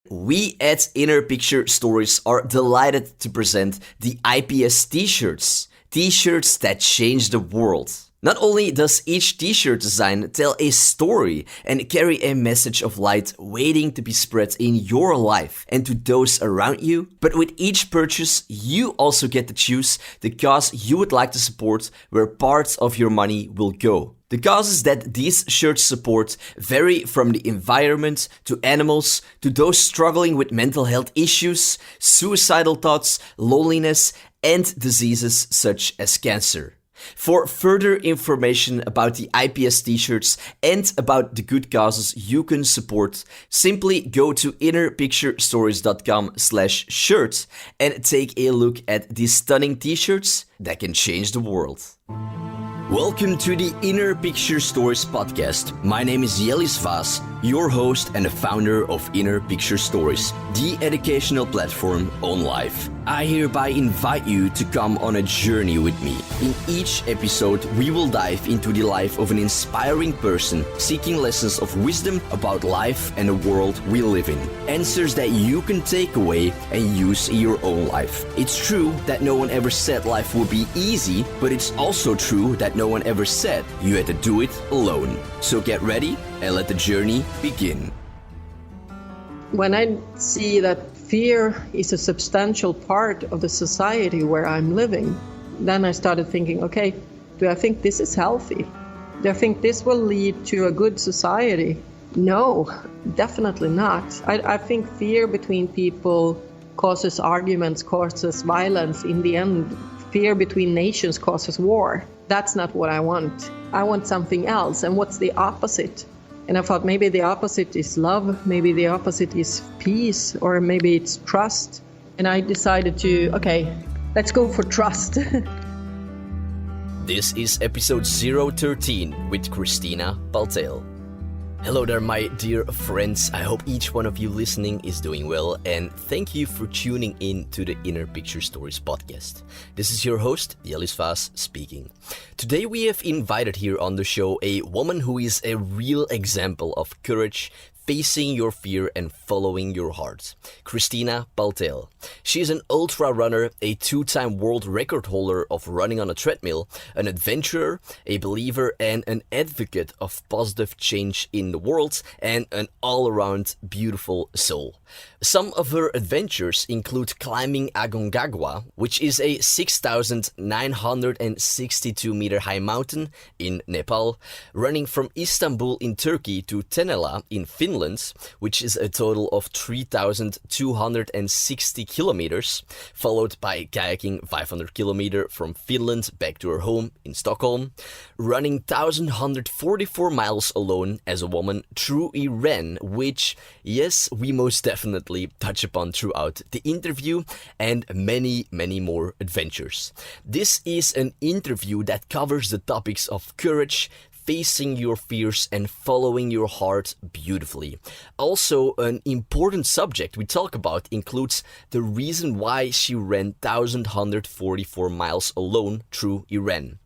We at Inner Picture Stories are delighted to present the IPS t-shirts. T-shirts that change the world. Not only does each t-shirt design tell a story and carry a message of light waiting to be spread in your life and to those around you, but with each purchase you also get to choose the cause you would like to support, where part of your money will go. The causes that these shirts support vary from the environment to animals to those struggling with mental health issues, suicidal thoughts, loneliness, and diseases such as cancer. For further information about the IPS t-shirts and about the good causes you can support, simply go to innerpicturestories.com/shirt and take a look at these stunning t-shirts that can change the world. Welcome to the Inner Picture Stories podcast. My name is Jellis Vaas, your host and the founder of Inner Picture Stories, the educational platform on life. I hereby invite you to come on a journey with me. In each episode, we will dive into the life of an inspiring person seeking lessons of wisdom about life and the world we live in. Answers that you can take away and use in your own life. It's true that no one ever said life would be easy, but it's also true that no one ever said you had to do it alone. So get ready and let the journey begin. When I see that fear is a substantial part of the society where I'm living, then I started thinking, okay, do I think this is healthy? Do I think this will lead to a good society? No, definitely not. I think fear between people causes arguments, causes violence. In the end, fear between nations causes war. That's not what I want. I want something else. And what's the opposite? And I thought maybe the opposite is love, maybe the opposite is peace, or maybe it's trust. And I decided okay, let's go for trust. This is episode 013 with Kristina Paltén. Hello there, my dear friends. I hope each one of you listening is doing well, and thank you for tuning in to the Inner Picture Stories podcast. This is your host, Jellis Vaas, speaking. Today we have invited here on the show a woman who is a real example of courage, facing your fear and following your heart. Kristina Paltén. She is an ultra runner, a 2-time world record holder of running on a treadmill, an adventurer, a believer, and an advocate of positive change in the world, and an all-around beautiful soul. Some of her adventures include climbing Aconcagua, which is a 6,962 meter high mountain in Nepal, running from Istanbul in Turkey to Tenala in Finland, which is a total of 3,260 kilometers, followed by kayaking 500 kilometers from Finland back to her home in Stockholm, running 1,144 miles alone as a woman through Iran, which, yes, we most definitely touch upon throughout the interview, and many, many more adventures. This is an interview that covers the topics of courage, facing your fears, and following your heart beautifully. Also, an important subject we talk about includes the reason why she ran 1,144 miles alone through Iran.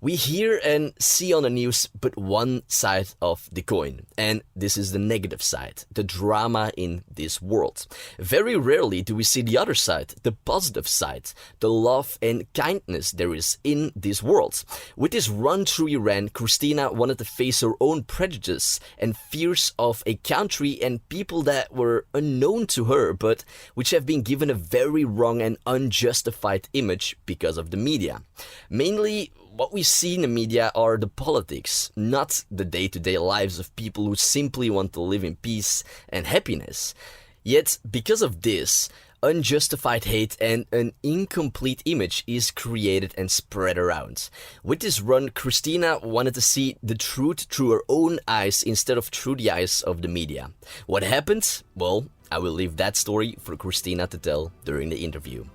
We hear and see on the news but one side of the coin, and this is the negative side, the drama in this world. Very rarely do we see the other side, the positive side, the love and kindness there is in this world. With this run through Iran, Kristina wanted to face her own prejudice and fears of a country and people that were unknown to her, but which have been given a very wrong and unjustified image because of the media. Mainly, what we see in the media are the politics, not the day-to-day lives of people who simply want to live in peace and happiness. Yet, because of this, unjustified hate and an incomplete image is created and spread around. With this run, Kristina wanted to see the truth through her own eyes instead of through the eyes of the media. What happened? Well, I will leave that story for Kristina to tell during the interview.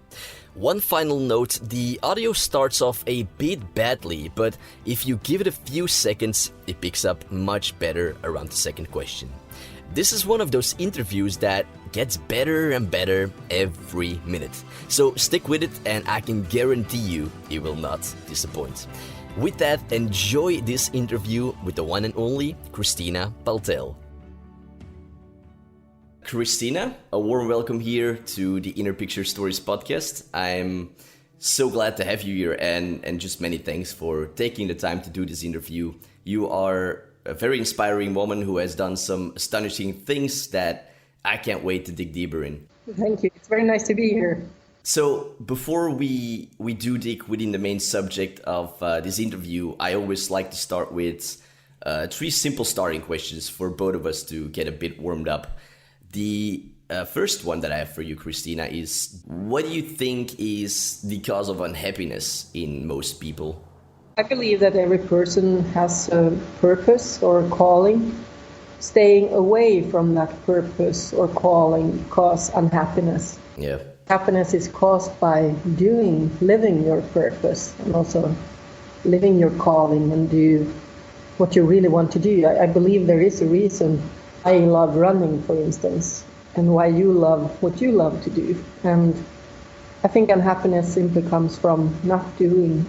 One final note, the audio starts off a bit badly, but if you give it a few seconds, it picks up much better around the second question. This is one of those interviews that gets better and better every minute. So stick with it and I can guarantee you it will not disappoint. With that, enjoy this interview with the one and only Kristina Paltén. Kristina, a warm welcome here to the Inner Picture Stories podcast. I'm so glad to have you here and just many thanks for taking the time to do this interview. You are a very inspiring woman who has done some astonishing things that I can't wait to dig deeper in. Thank you. It's very nice to be here. So before we do dig within the main subject of this interview, I always like to start with 3 simple starting questions for both of us to get a bit warmed up. The first one that I have for you, Kristina, is what do you think is the cause of unhappiness in most people? I believe that every person has a purpose or a calling. Staying away from that purpose or calling causes unhappiness. Yeah. Happiness is caused by living your purpose and also living your calling and do what you really want to do. I believe there is a reason I love running, for instance, and why you love what you love to do. And I think unhappiness simply comes from not doing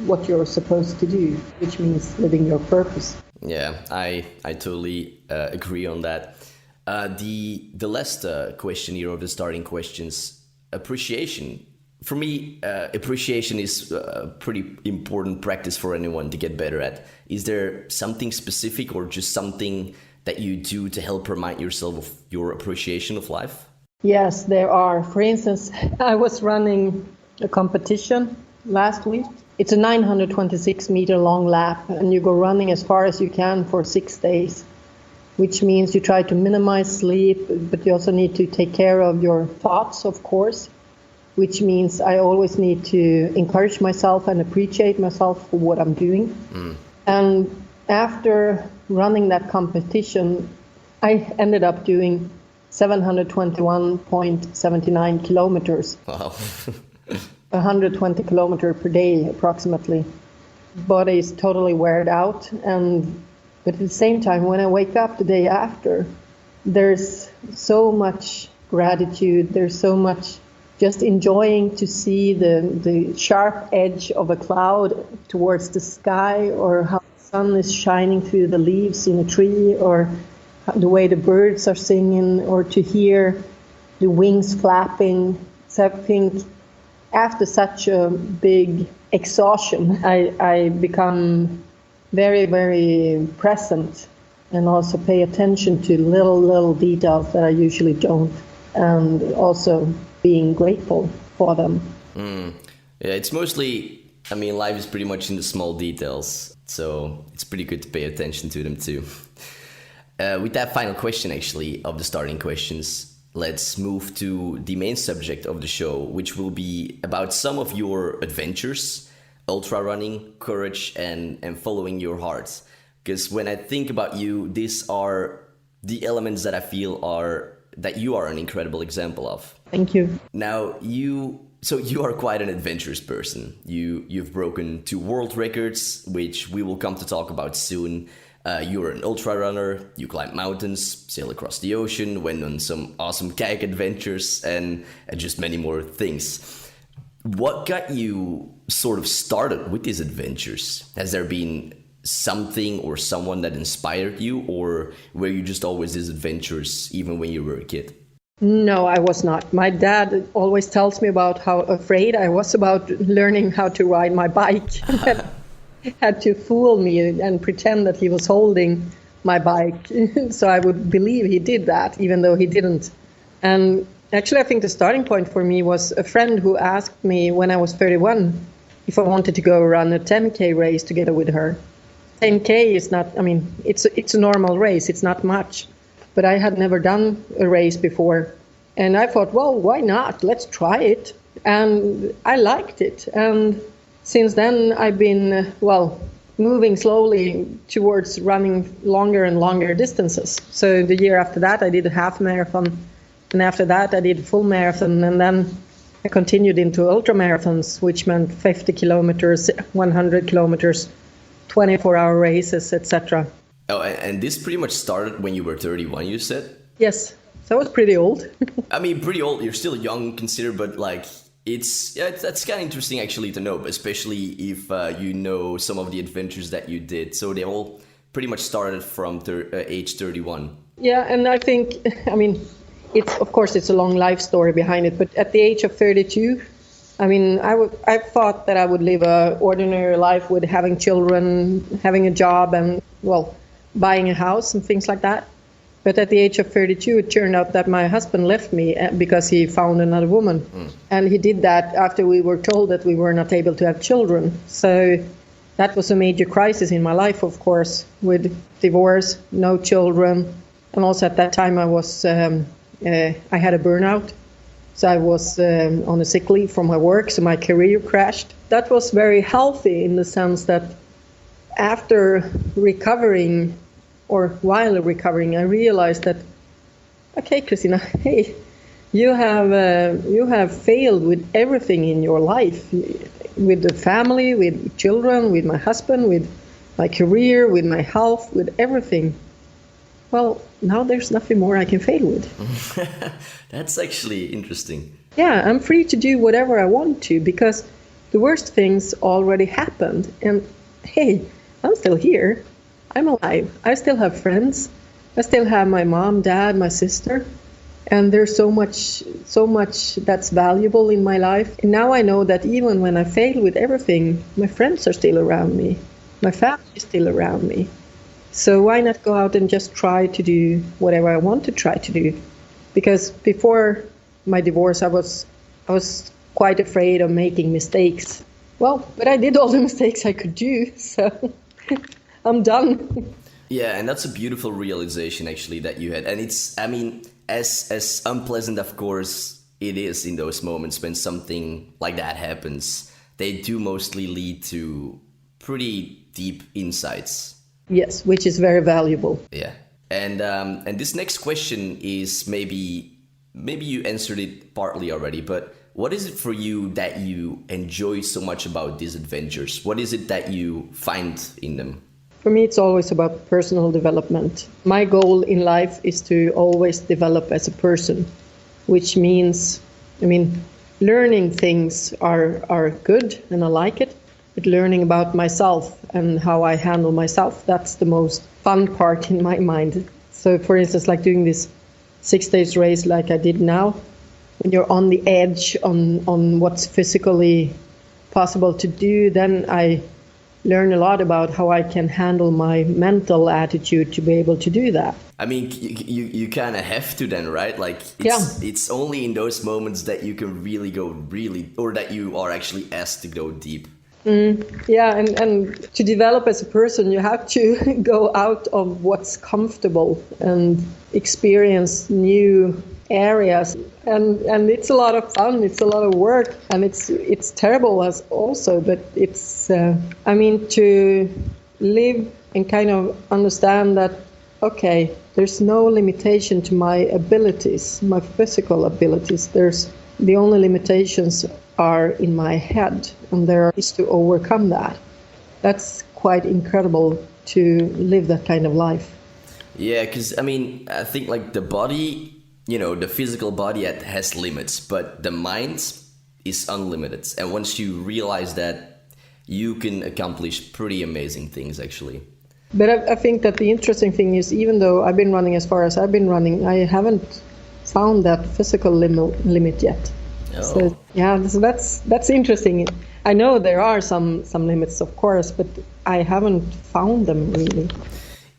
what you're supposed to do, which means living your purpose. Yeah, I totally agree on that. The last question here of the starting questions, appreciation. For me, appreciation is a pretty important practice for anyone to get better at. Is there something specific or just something that you do to help remind yourself of your appreciation of life? Yes, there are. For instance, I was running a competition last week. It's a 926 meter long lap, and you go running as far as you can for 6 days, which means you try to minimize sleep, but you also need to take care of your thoughts, of course, which means I always need to encourage myself and appreciate myself for what I'm doing. And after running that competition, I ended up doing 721.79 kilometers. Wow. 120 kilometers per day, approximately. Body is totally weared out. But at the same time, when I wake up the day after, there's so much gratitude. There's so much just enjoying to see the sharp edge of a cloud towards the sky, or how the sun is shining through the leaves in a tree, or the way the birds are singing, or to hear the wings flapping. So I think after such a big exhaustion, I become very, very present and also pay attention to little details that I usually don't, and also being grateful for them. Yeah, it's mostly, life is pretty much in the small details, so it's pretty good to pay attention to them too. With that final question, actually, of the starting questions, let's move to the main subject of the show, which will be about some of your adventures, ultra running, courage, and following your heart. Because when I think about you, these are the elements that I feel that you are an incredible example of. Thank you. Now, you are quite an adventurous person. You've broken 2 world records, which we will come to talk about soon. You're an ultra runner, you climb mountains, sail across the ocean, went on some awesome kayak adventures, and just many more things. What got you sort of started with these adventures? Has there been something or someone that inspired you, or were you just always these adventures even when you were a kid? No, I was not. My dad always tells me about how afraid I was about learning how to ride my bike. Had to fool me and pretend that he was holding my bike. So I would believe he did that, even though he didn't. And actually, I think the starting point for me was a friend who asked me when I was 31 if I wanted to go run a 10K race together with her. 10K is not, it's a normal race. It's not much. But I had never done a race before. And I thought, well, why not? Let's try it. And I liked it. And since then, I've been, moving slowly towards running longer and longer distances. So the year after that, I did a half marathon. And after that, I did a full marathon. And then I continued into ultra marathons, which meant 50 kilometers, 100 kilometers, 24-hour races, etc. Oh, and this pretty much started when you were 31, you said? Yes, so I was pretty old. Pretty old. You're still young, considered, but that's kind of interesting actually to know, especially if you know some of the adventures that you did. So they all pretty much started from age 31. Yeah, and I think, It's, of course, it's a long life story behind it, but at the age of 32, I mean, I thought that I would live a ordinary life with having children, having a job, and, well, buying a house and things like that. But at the age of 32, it turned out that my husband left me because he found another woman. And he did that after we were told that we were not able to have children. So that was a major crisis in my life, of course, with divorce, no children. And also at that time I was, I had a burnout. So I was on a sick leave from my work, so my career crashed. That was very healthy in the sense that after recovering, or while recovering, I realized that, okay, Kristina, hey, you have failed with everything in your life, with the family, with children, with my husband, with my career, with my health, with everything. Well, now there's nothing more I can fail with. That's actually interesting. Yeah, I'm free to do whatever I want to because the worst things already happened. And hey, I'm still here. I'm alive. I still have friends. I still have my mom, dad, my sister. And there's so much that's valuable in my life. And now I know that even when I fail with everything, my friends are still around me. My family is still around me. So why not go out and just try to do whatever I want to try to do? Because before my divorce, I was quite afraid of making mistakes. Well, but I did all the mistakes I could do, so I'm done. Yeah, and that's a beautiful realization actually that you had. And it's, I mean, as unpleasant, of course, it is in those moments when something like that happens, they do mostly lead to pretty deep insights. Yes, which is very valuable. Yeah. And this next question is maybe you answered it partly already, but what is it for you that you enjoy so much about these adventures? What is it that you find in them? For me, it's always about personal development. My goal in life is to always develop as a person, which means, learning things are good and I like it, but learning about myself and how I handle myself, that's the most fun part in my mind. So for instance, like doing this 6 days race like I did now, when you're on the edge on what's physically possible to do, then I learn a lot about how I can handle my mental attitude to be able to do that. I mean, you kind of have to then, right? Like, it's only in those moments that you can really go or that you are actually asked to go deep. Yeah, and to develop as a person, you have to go out of what's comfortable and experience new areas. And it's a lot of fun, it's a lot of work, and it's terrible as also, but it's, to live and kind of understand that, okay, there's no limitation to my abilities, my physical abilities. The only limitations are in my head, and there is to overcome that. That's quite incredible to live that kind of life. Yeah, because I think like the body, the physical body has limits, but the mind is unlimited. And once you realize that, you can accomplish pretty amazing things actually. But I think that the interesting thing is, even though I've been running as far as I've been running, I haven't found that physical limit yet. Oh. So yeah, so that's interesting. I know there are some limits, of course, but I haven't found them really.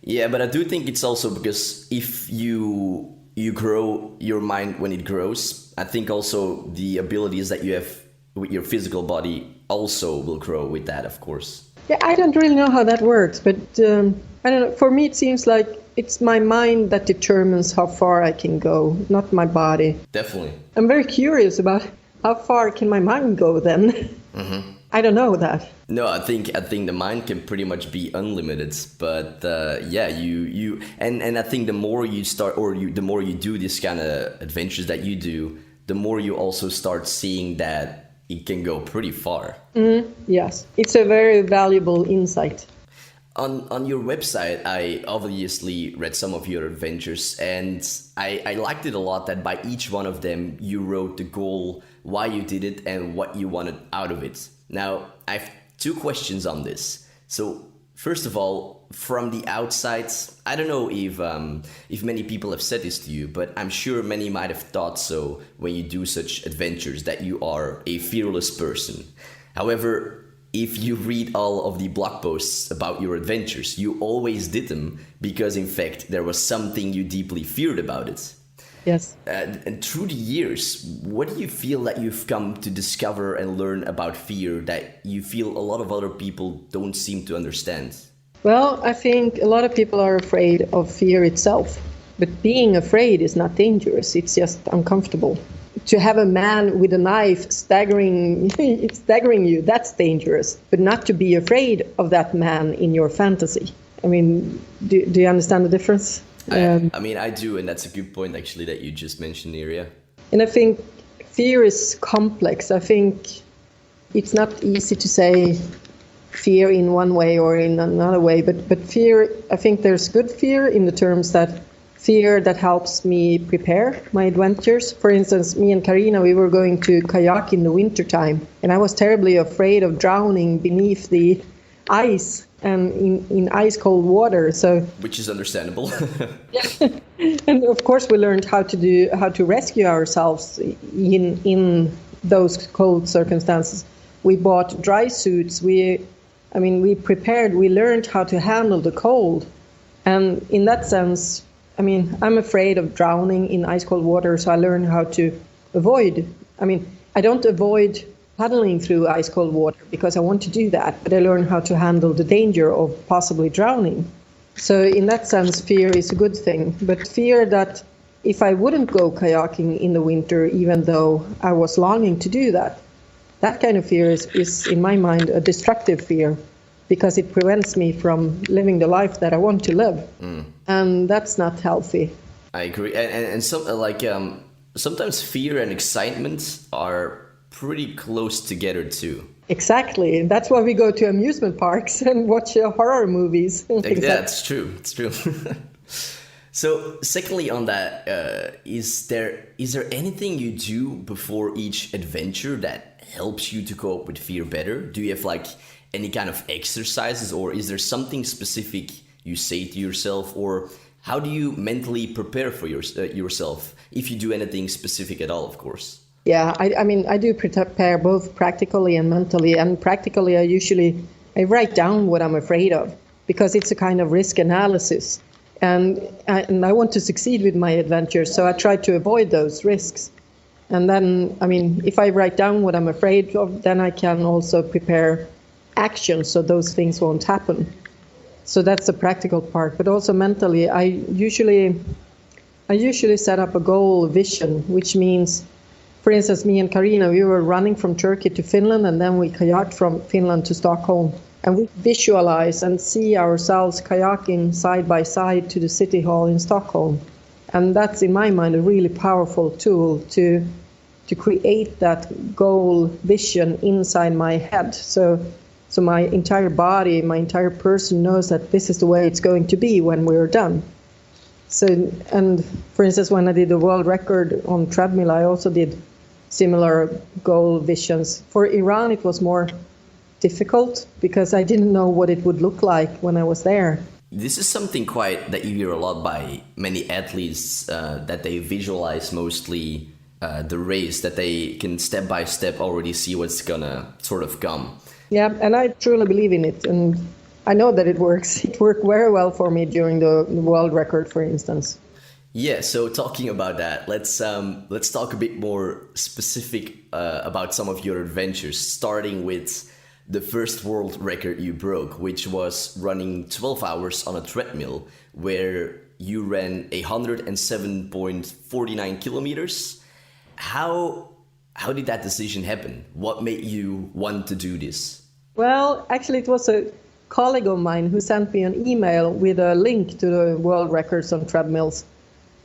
Yeah, but I do think it's also because if you grow your mind when it grows, I think also the abilities that you have with your physical body also will grow with that, of course. Yeah, I don't really know how that works, but I don't know. For me, it seems like it's my mind that determines how far I can go, not my body. Definitely. I'm very curious about how far can my mind go then. Mm-hmm. I don't know that. No, I think the mind can pretty much be unlimited, but you and I think the more you start the more you do this kind of adventures that you do, the more you also start seeing that it can go pretty far. Yes, it's a very valuable insight. On your website, I obviously read some of your adventures, and I liked it a lot that by each one of them you wrote the goal, why you did it, and what you wanted out of it. Now, I have 2 questions on this. So, First of all, from the outside, I don't know if many people have said this to you, but I'm sure many might have thought so when you do such adventures, that you are a fearless person. However, if you read all of the blog posts about your adventures, you always did them because, in fact, there was something you deeply feared about it. Yes. And through the years, what do you feel that you've come to discover and learn about fear that you feel a lot of other people don't seem to understand? Well, I think a lot of people are afraid of fear itself. But being afraid is not dangerous. It's just uncomfortable. To have a man with a knife staggering you, that's dangerous. But not to be afraid of that man in your fantasy. I mean, do you understand the difference? I do, and that's a good point, actually, that you just mentioned here, yeah. And I think fear is complex. I think it's not easy to say fear in one way or in another way, but fear, I think there's good fear in the terms that fear that helps me prepare my adventures. For instance, me and Karina, we were going to kayak in the wintertime, and I was terribly afraid of drowning beneath the ice and in ice cold water. So, which is understandable. Yeah. And of course we learned how to rescue ourselves in those cold circumstances. We bought dry suits. We prepared. We learned how to handle the cold, and in that sense, I'm afraid of drowning in ice cold water, so I learned how to avoid. I don't avoid paddling through ice cold water because I want to do that, but I learned how to handle the danger of possibly drowning. So in that sense, fear is a good thing. But fear that if I wouldn't go kayaking in the winter, even though I was longing to do that, that kind of fear is in my mind a destructive fear, because it prevents me from living the life that I want to live. And that's not healthy. I agree. And sometimes fear and excitement are pretty close together too. Exactly. That's why we go to amusement parks and watch horror movies. Yeah, it's true. It's true. So, secondly, on that, is there anything you do before each adventure that helps you to cope with fear better? Do you have any kind of exercises, or is there something specific you say to yourself, or how do you mentally prepare for yourself, if you do anything specific at all, of course? Yeah, I do prepare both practically and mentally. And practically, I write down what I'm afraid of, because it's a kind of risk analysis. And I want to succeed with my adventure, so I try to avoid those risks. And then, if I write down what I'm afraid of, then I can also prepare action so those things won't happen. So that's the practical part. But also mentally, I usually set up a goal vision, which means, for instance, me and Karina, we were running from Turkey to Finland, and then we kayaked from Finland to Stockholm. And we visualize and see ourselves kayaking side by side to the city hall in Stockholm. And that's, in my mind, a really powerful tool to create that goal vision inside my head. So my entire body, my entire person knows that this is the way it's going to be when we're done. So, and for instance, when I did the world record on treadmill, I also did similar goal visions. For Iran, it was more difficult because I didn't know what it would look like when I was there. This is something that you hear a lot by many athletes, that they visualize mostly the race, that they can step by step already see what's gonna sort of come. Yeah, and I truly believe in it, and I know that it works. It worked very well for me during the world record, for instance. Yeah, so talking about that, let's talk a bit more specific about some of your adventures, starting with the first world record you broke, which was running 12 hours on a treadmill, where you ran 107.49 kilometers. How did that decision happen? What made you want to do this? Well, actually, it was a colleague of mine who sent me an email with a link to the world records on treadmills.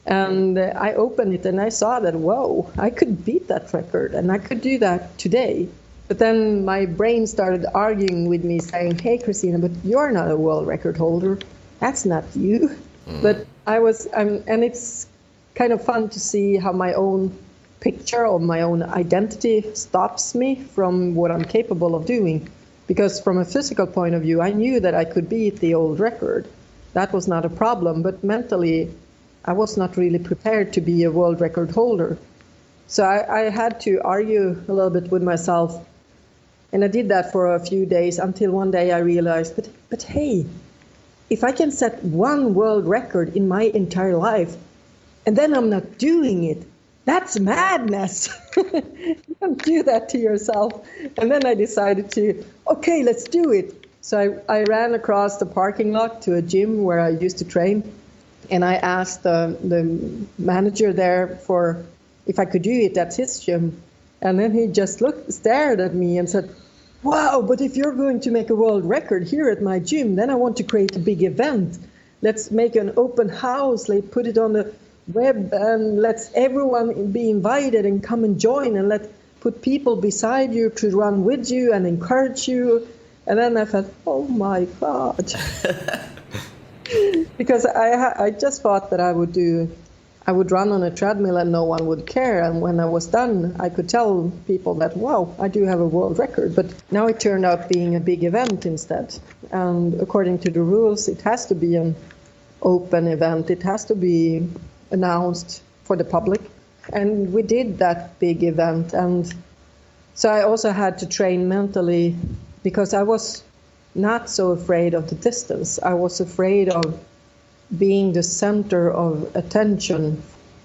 And I opened it and I saw that, whoa, I could beat that record and I could do that today. But then my brain started arguing with me, saying, hey, Christina, but you're not a world record holder. That's not you. But I was, and it's kind of fun to see how my own picture of my own identity stops me from what I'm capable of doing. Because from a physical point of view, I knew that I could beat the old record. That was not a problem, but mentally, I was not really prepared to be a world record holder. So I had to argue a little bit with myself. And I did that for a few days until one day I realized, but hey, if I can set one world record in my entire life, and then I'm not doing it, that's madness. You don't do that to yourself. And then I decided okay, let's do it. So I ran across the parking lot to a gym where I used to train. And I asked the manager there for if I could do it at his gym. And then he just stared at me and said, wow, but if you're going to make a world record here at my gym, then I want to create a big event. Let's make an open house, let's put it on the web, and let's everyone be invited and come and join, and let's put people beside you to run with you and encourage you. And then I thought, oh my God. Because I just thought that I would run on a treadmill and no one would care. And when I was done, I could tell people that, wow, I do have a world record. But now it turned out being a big event instead. And according to the rules, it has to be an open event. It has to be announced for the public. And we did that big event. And so I also had to train mentally because I was not so afraid of the distance. I was afraid of being the center of attention.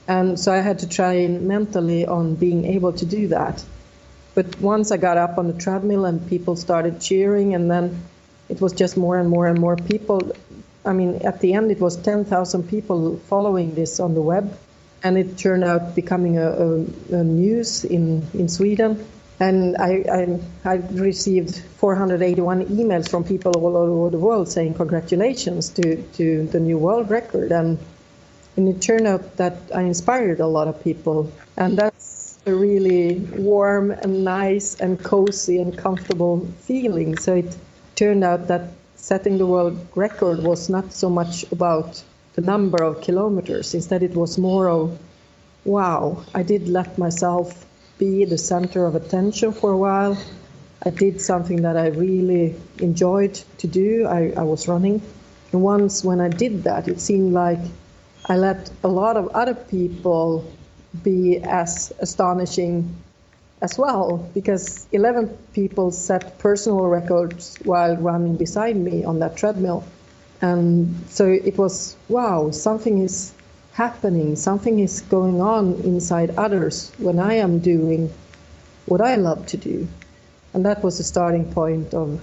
And so I had to train mentally on being able to do that. But once I got up on the treadmill and people started cheering, and then it was just more and more and more people. I mean, at the end, it was 10,000 people following this on the web. And it turned out becoming a news in Sweden. And I received 481 emails from people all over the world saying congratulations to the new world record. And it turned out that I inspired a lot of people. And that's a really warm and nice and cozy and comfortable feeling. So it turned out that setting the world record was not so much about the number of kilometers. Instead, it was more of, wow, I did let myself be the center of attention for a while. I did something that I really enjoyed to do. I was running. And once when I did that, it seemed like I let a lot of other people be as astonishing as well, because 11 people set personal records while running beside me on that treadmill. And so it was, wow, something is happening, something is going on inside others when I am doing what I love to do. And that was the starting point of,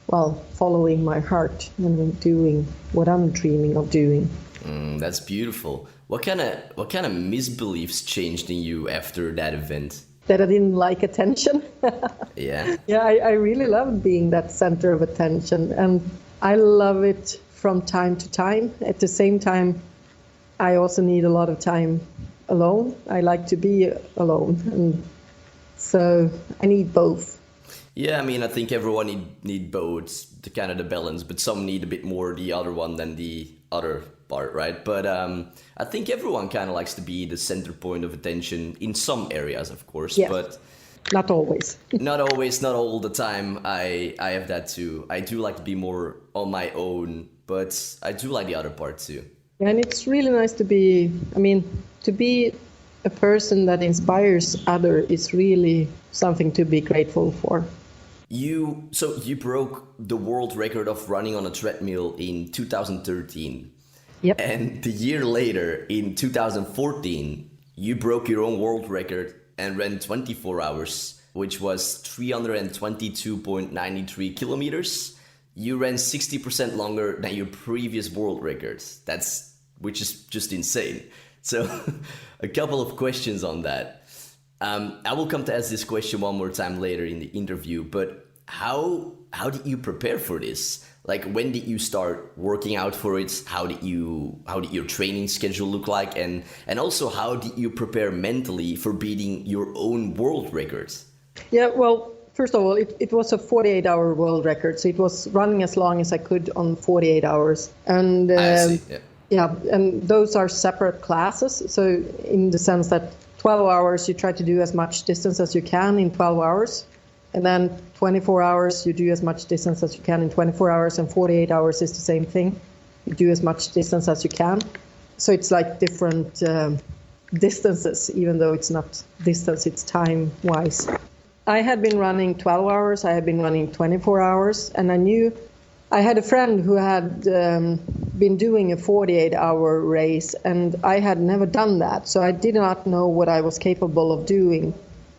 well, following my heart and doing what I'm dreaming of doing. That's beautiful. What kind of misbeliefs changed in you after that event? That I didn't like attention. Yeah. Yeah, I really loved being that center of attention, and I love it from time to time. At the same time, I also need a lot of time alone. I like to be alone, and so I need both. Yeah, I mean, I think everyone need both to kind of the balance, but some need a bit more the other one than the other part, right? But I think everyone kind of likes to be the center point of attention in some areas, of course, yes. But not always. Not always, not all the time. I have that too. I do like to be more on my own, but I do like the other part too. And it's really nice to be, to be a person that inspires others is really something to be grateful for. You broke the world record of running on a treadmill in 2013. Yep. And the year later, in 2014, you broke your own world record and ran 24 hours, which was 322.93 kilometers. You ran 60% longer than your previous world records. Which is just insane. So a couple of questions on that. I will come to ask this question one more time later in the interview, but how did you prepare for this? Like, when did you start working out for it? How did your training schedule look like? And also, how did you prepare mentally for beating your own world records? Yeah, well, first of all, it was a 48-hour world record. So it was running as long as I could on 48 hours. And I see, yeah. Yeah, and those are separate classes. So in the sense that 12 hours, you try to do as much distance as you can in 12 hours. And then 24 hours, you do as much distance as you can in 24 hours, and 48 hours is the same thing. You do as much distance as you can. So it's like different distances, even though it's not distance, it's time-wise. I had been running 12 hours, I had been running 24 hours, and I had a friend who had been doing a 48-hour race, and I had never done that, so I did not know what I was capable of doing.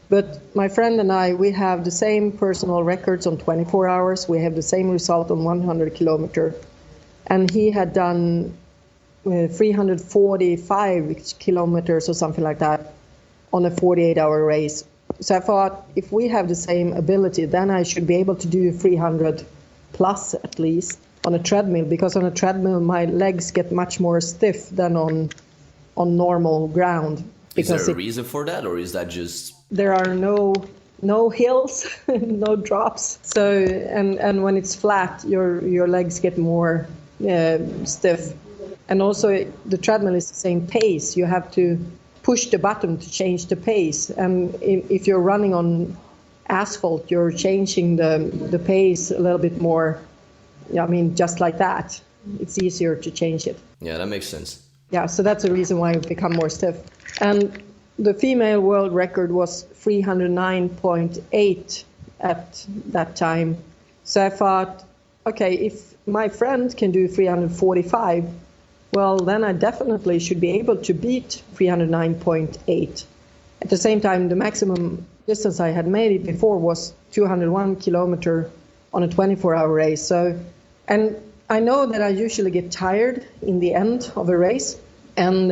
But my friend and I, we have the same personal records on 24 hours, we have the same result on 100 kilometer, and he had done 345 kilometers or something like that on a 48-hour race. So I thought, if we have the same ability, then I should be able to do 300 plus at least on a treadmill, because on a treadmill my legs get much more stiff than on normal ground. Is there a reason for that, or is that just... There are no hills, no drops. So and when it's flat, your legs get more stiff. And also the treadmill is the same pace. You have to push the button to change the pace. And if you're running on asphalt, you're changing the pace a little bit more. I mean, just like that. It's easier to change it. Yeah, that makes sense. Yeah, so that's the reason why it become more stiff. And the female world record was 309.8 at that time. So I thought, okay, if my friend can do 345, well, then I definitely should be able to beat 309.8. At the same time, the maximum distance I had made it before was 201 kilometer on a 24-hour race. So, and I know that I usually get tired in the end of a race, and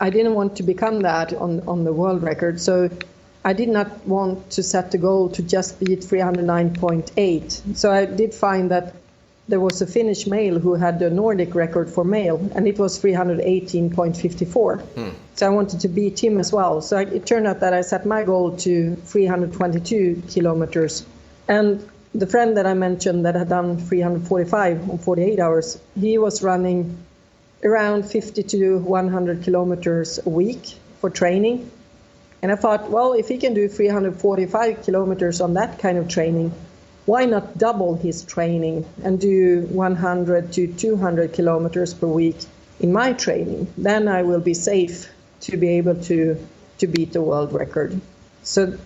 I didn't want to become that on the world record. So I did not want to set the goal to just beat 309.8. So I did find that there was a Finnish male who had the Nordic record for male, and it was 318.54. So I wanted to beat him as well. So it turned out that I set my goal to 322 kilometers. And the friend that I mentioned that had done 345 on 48 hours, he was running around 50 to 100 kilometers a week for training. And I thought, well, if he can do 345 kilometers on that kind of training, why not double his training and do 100 to 200 kilometers per week in my training? Then I will be safe to be able to beat the world record. So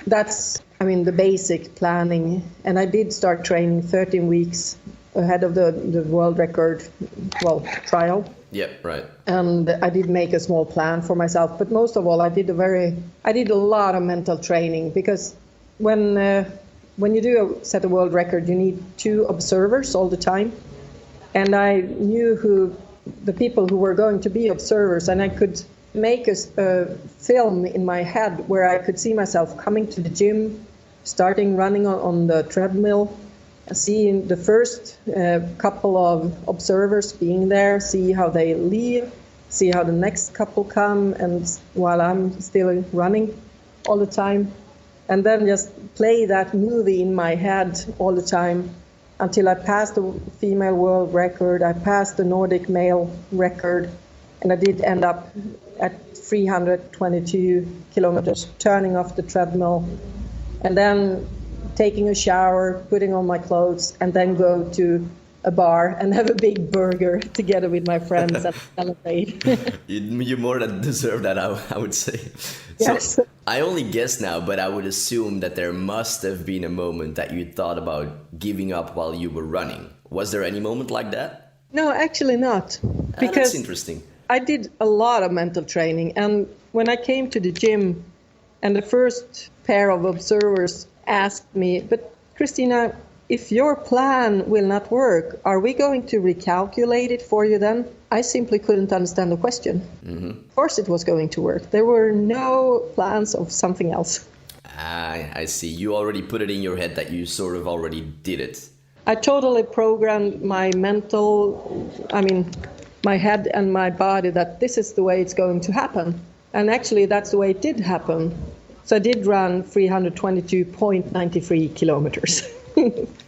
that's, the basic planning. And I did start training 13 weeks ahead of the world record, trial. Yeah, right. And I did make a small plan for myself. But most of all, I did a lot of mental training, because when you do set a world record, you need 2 observers all the time. And I knew the people who were going to be observers, and I could make a film in my head where I could see myself coming to the gym, starting running on the treadmill, seeing the first couple of observers being there, see how they leave, see how the next couple come, and while I'm still running all the time. And then just play that movie in my head all the time until I passed the female world record, I passed the Nordic male record, and I did end up at 322 kilometers, turning off the treadmill, and then taking a shower, putting on my clothes, and then go to a bar and have a big burger together with my friends and celebrate. You more than deserve that, I would say. Yes. So, I only guess now, but I would assume that there must have been a moment that you thought about giving up while you were running. Was there any moment like that? No, actually not. Because that's interesting. I did a lot of mental training, and when I came to the gym and the first pair of observers asked me, but Kristina, if your plan will not work, are we going to recalculate it for you then? I simply couldn't understand the question. Mm-hmm. Of course it was going to work. There were no plans of something else. I see. You already put it in your head that you sort of already did it. I totally programmed my my head and my body that this is the way it's going to happen. And actually that's the way it did happen. So I did run 322.93 kilometers.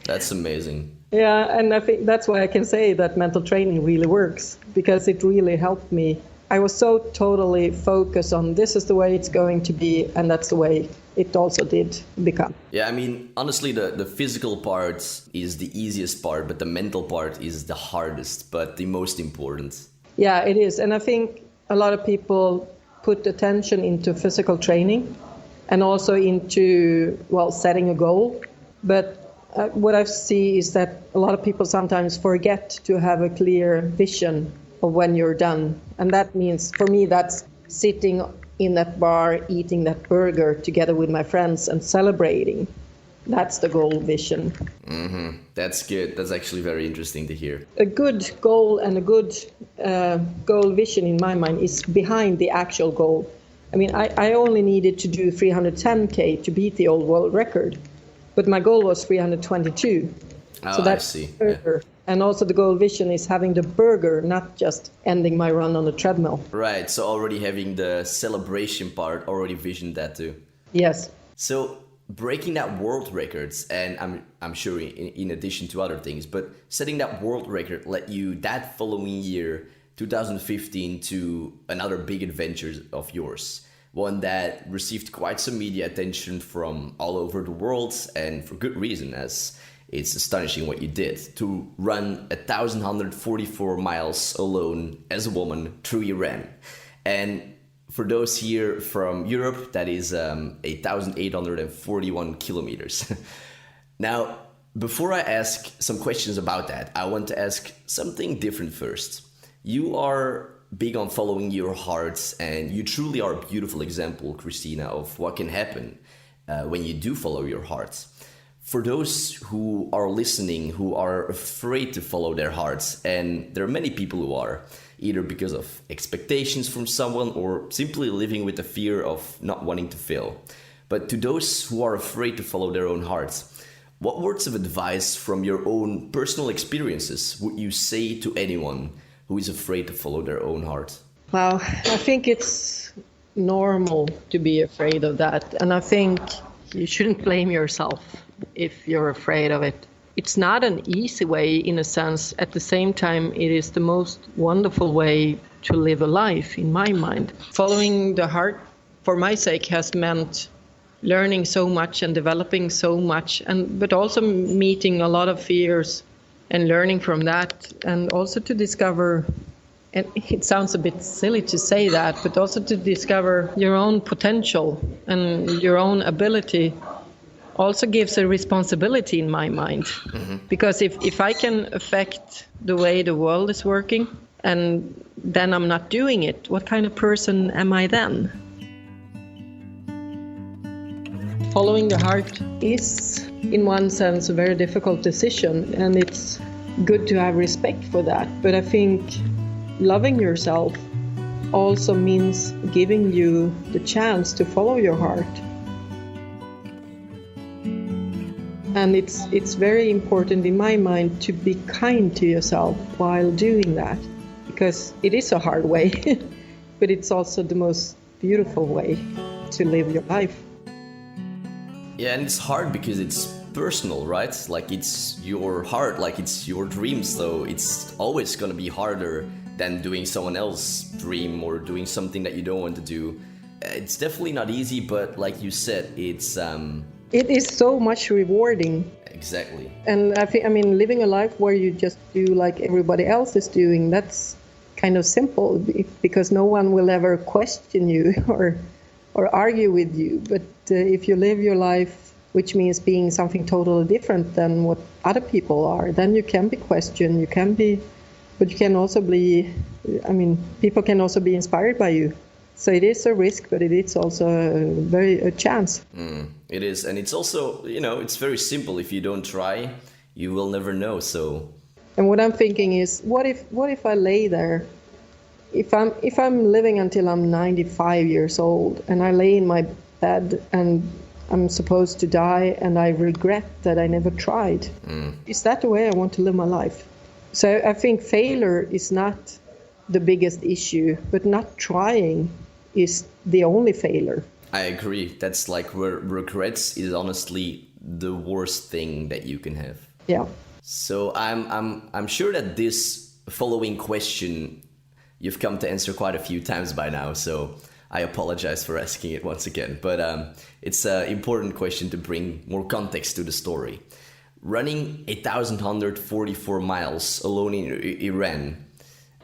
That's amazing. Yeah, and I think that's why I can say that mental training really works, because it really helped me I was so totally focused on this is the way it's going to be, and that's the way it also did become. Yeah, I mean, honestly, the physical part is the easiest part, but the mental part is the hardest, but the most important. Yeah, it is. And I think a lot of people put attention into physical training and also into, well, setting a goal. But what I see is that a lot of people sometimes forget to have a clear vision of when you're done. And that means, for me, that's sitting in that bar, eating that burger together with my friends and celebrating. That's the goal vision. Mm-hmm. That's good. That's actually very interesting to hear. A good goal and a good goal vision in my mind is behind the actual goal. I mean, I only needed to do 310K to beat the old world record, but my goal was 322. Oh, so that's I see. burger. Yeah. And also the goal vision is having the burger, not just ending my run on the treadmill. Right, so already having the celebration part, already visioned that too. Yes. So breaking that world records, and I'm sure in addition to other things, but setting that world record led you that following year, 2015, to another big adventure of yours. One that received quite some media attention from all over the world, and for good reason, as it's astonishing what you did, to run 1,144 miles alone as a woman through Iran. And for those here from Europe, that is 1,841 kilometers. Now, before I ask some questions about that, I want to ask something different first. You are big on following your hearts, and you truly are a beautiful example, Kristina, of what can happen when you do follow your hearts. For those who are listening, who are afraid to follow their hearts, and there are many people who are, either because of expectations from someone or simply living with the fear of not wanting to fail. But to those who are afraid to follow their own hearts, what words of advice from your own personal experiences would you say to anyone who is afraid to follow their own heart? Well, I think it's normal to be afraid of that. And I think you shouldn't blame yourself if you're afraid of it. It's not an easy way in a sense. At the same time, it is the most wonderful way to live a life, in my mind. Following the heart, for my sake, has meant learning so much and developing so much, but also meeting a lot of fears and learning from that, and also to discover, and it sounds a bit silly to say that, but also to discover your own potential and your own ability also gives a responsibility in my mind. Mm-hmm. Because if I can affect the way the world is working and then I'm not doing it, what kind of person am I then? Following the heart is, in one sense, a very difficult decision, and it's good to have respect for that. But I think loving yourself also means giving you the chance to follow your heart. And it's very important in my mind to be kind to yourself while doing that, because it is a hard way, but it's also the most beautiful way to live your life. Yeah, and it's hard because it's personal, right? Like it's your heart, like it's your dream, so it's always gonna be harder than doing someone else's dream or doing something that you don't want to do. It's definitely not easy, but like you said, it is so much rewarding. Exactly. And I mean, living a life where you just do like everybody else is doing, that's kind of simple because no one will ever question you or argue with you. But if you live your life, which means being something totally different than what other people are, then you can be questioned, but you can also be, people can also be inspired by you. So it is a risk, but it is also a chance. It is, and it's also, it's very simple. If you don't try, you will never know. So. And what I'm thinking is, what if I lay there? If I'm living until I'm 95 years old and I lay in my bed and I'm supposed to die and I regret that I never tried, is that the way I want to live my life? So I think failure is not the biggest issue, but not trying is the only failure. I agree. That's like where regrets is honestly the worst thing that you can have. Yeah. So I'm sure that this following question you've come to answer quite a few times by now, so I apologize for asking it once again. But it's an important question to bring more context to the story. Running 1,144 miles alone in Iran,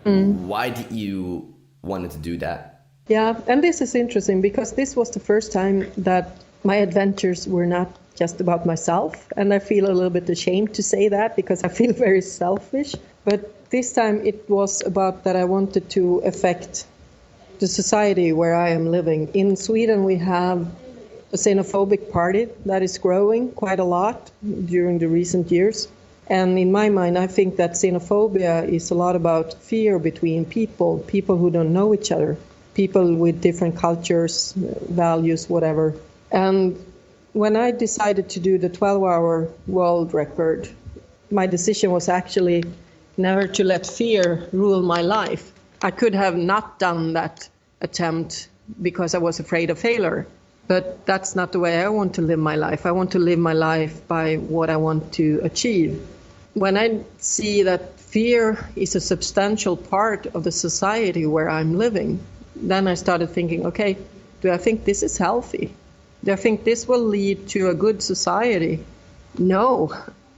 why did you want to do that? Yeah, and this is interesting because this was the first time that my adventures were not just about myself. And I feel a little bit ashamed to say that because I feel very selfish. But this time it was about that I wanted to affect the society where I am living. In Sweden, we have a xenophobic party that is growing quite a lot during the recent years. And in my mind, I think that xenophobia is a lot about fear between people who don't know each other, people with different cultures, values, whatever. And when I decided to do the 12-hour world record, my decision was actually never to let fear rule my life. I could have not done that attempt because I was afraid of failure. But that's not the way I want to live my life. I want to live my life by what I want to achieve. When I see that fear is a substantial part of the society where I'm living, then I started thinking, okay, do I think this is healthy? Do I think this will lead to a good society? No,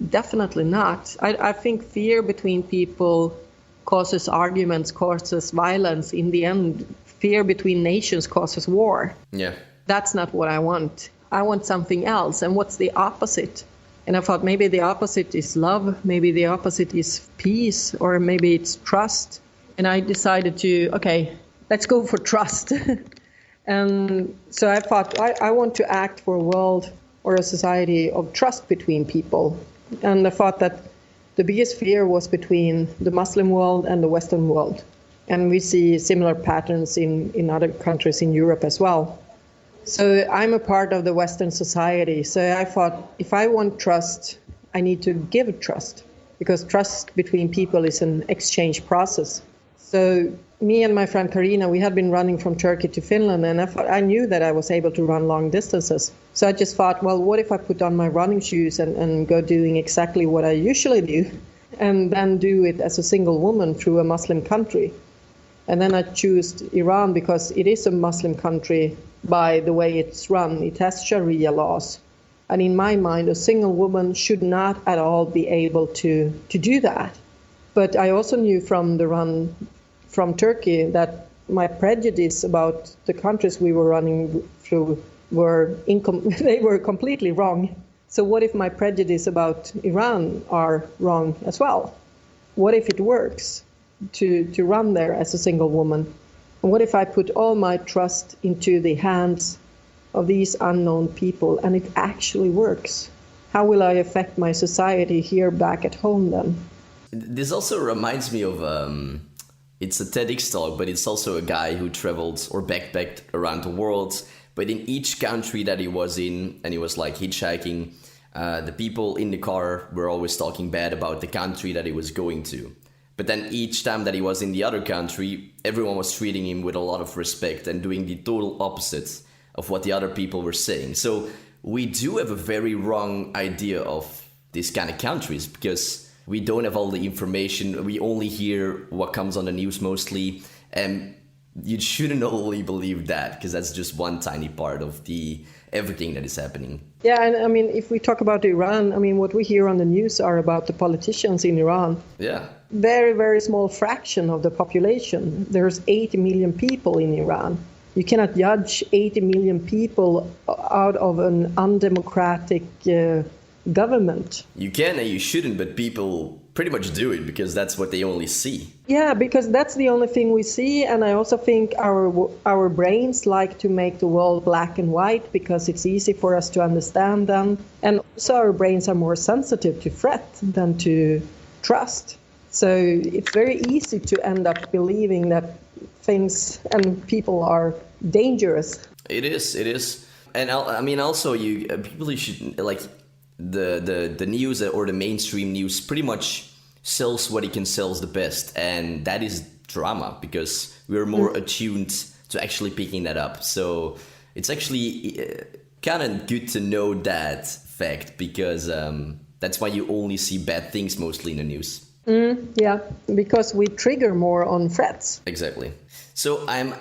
definitely not. I think fear between people causes arguments, causes violence. In the end, fear between nations causes war. Yeah. That's not what I want. I want something else. And what's the opposite? And I thought maybe the opposite is love, maybe the opposite is peace, or maybe it's trust. And I decided to, okay, let's go for trust. And so I thought I want to act for a world or a society of trust between people. And I thought that the biggest fear was between the Muslim world and the Western world. And we see similar patterns in other countries in Europe as well. So I'm a part of the Western society. So I thought if I want trust, I need to give trust, because trust between people is an exchange process. So me and my friend Karina, we had been running from Turkey to Finland, and I knew that I was able to run long distances. So I just thought, well, what if I put on my running shoes and go doing exactly what I usually do, and then do it as a single woman through a Muslim country? And then I chose Iran because it is a Muslim country by the way it's run. It has Sharia laws. And in my mind, a single woman should not at all be able to do that. But I also knew from the run from Turkey that my prejudice about the countries we were running through they were completely wrong. So what if my prejudice about Iran are wrong as well? What if it works to run there as a single woman? And what if I put all my trust into the hands of these unknown people and it actually works? How will I affect my society here back at home then? This also reminds me of, it's a TEDx talk, but it's also a guy who traveled or backpacked around the world. But in each country that he was in, and he was like hitchhiking, the people in the car were always talking bad about the country that he was going to. But then each time that he was in the other country, everyone was treating him with a lot of respect and doing the total opposite of what the other people were saying. So we do have a very wrong idea of these kind of countries because we don't have all the information. We only hear what comes on the news mostly. And you shouldn't only believe that because that's just one tiny part of everything that is happening. Yeah, and I mean, if we talk about Iran, I mean, what we hear on the news are about the politicians in Iran. Yeah. Very, very small fraction of the population. There's 80 million people in Iran. You cannot judge 80 million people out of an undemocratic government. You can and you shouldn't, but people pretty much do it because that's what they only see. Yeah, because that's the only thing we see. And I also think our brains like to make the world black and white because it's easy for us to understand them. And also our brains are more sensitive to threat than to trust. So it's very easy to end up believing that things and people are dangerous. It is. And I mean, also, people should, like, the news or the mainstream news pretty much sells what it can sell the best. And that is drama because we're more attuned to actually picking that up. So it's actually kind of good to know that fact because that's why you only see bad things mostly in the news. Yeah, because we trigger more on threats. Exactly. So I'm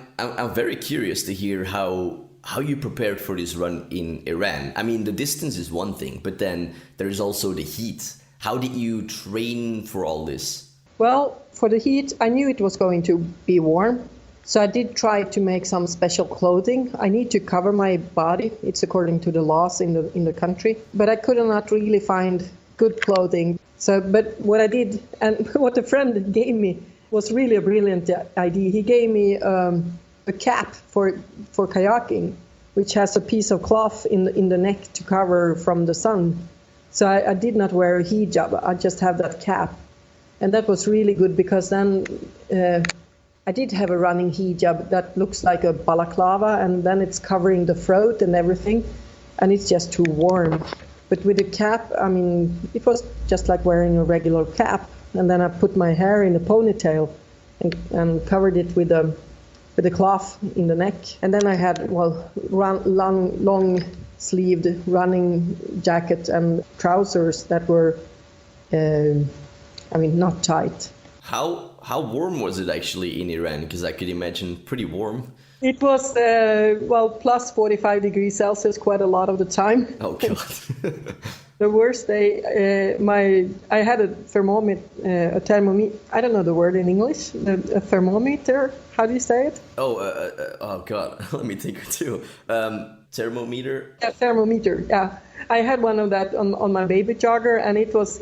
very curious to hear how you prepared for this run in Iran. I mean, the distance is one thing, but then there's also the heat. How did you train for all this? Well, for the heat, I knew it was going to be warm. So I did try to make some special clothing. I need to cover my body. It's according to the laws in the country. But I could not really find good clothing. So, but what I did, and what a friend gave me, was really a brilliant idea. He gave me a cap for kayaking, which has a piece of cloth in the neck to cover from the sun. So I did not wear a hijab. I just have that cap. And that was really good because then I did have a running hijab that looks like a balaclava, and then it's covering the throat and everything, and it's just too warm. But with the cap, I mean, it was just like wearing a regular cap. And then I put my hair in a ponytail and covered it with a cloth in the neck. And then I had, long-sleeved running jacket and trousers that were, not tight. How warm was it actually in Iran? Because I could imagine pretty warm. It was, plus 45 degrees Celsius quite a lot of the time. Oh, God. The worst day, I had a thermometer, I don't know the word in English, a thermometer, how do you say it? Oh God, let me think too. Thermometer? A thermometer, yeah. I had one of that on my baby jogger, and it was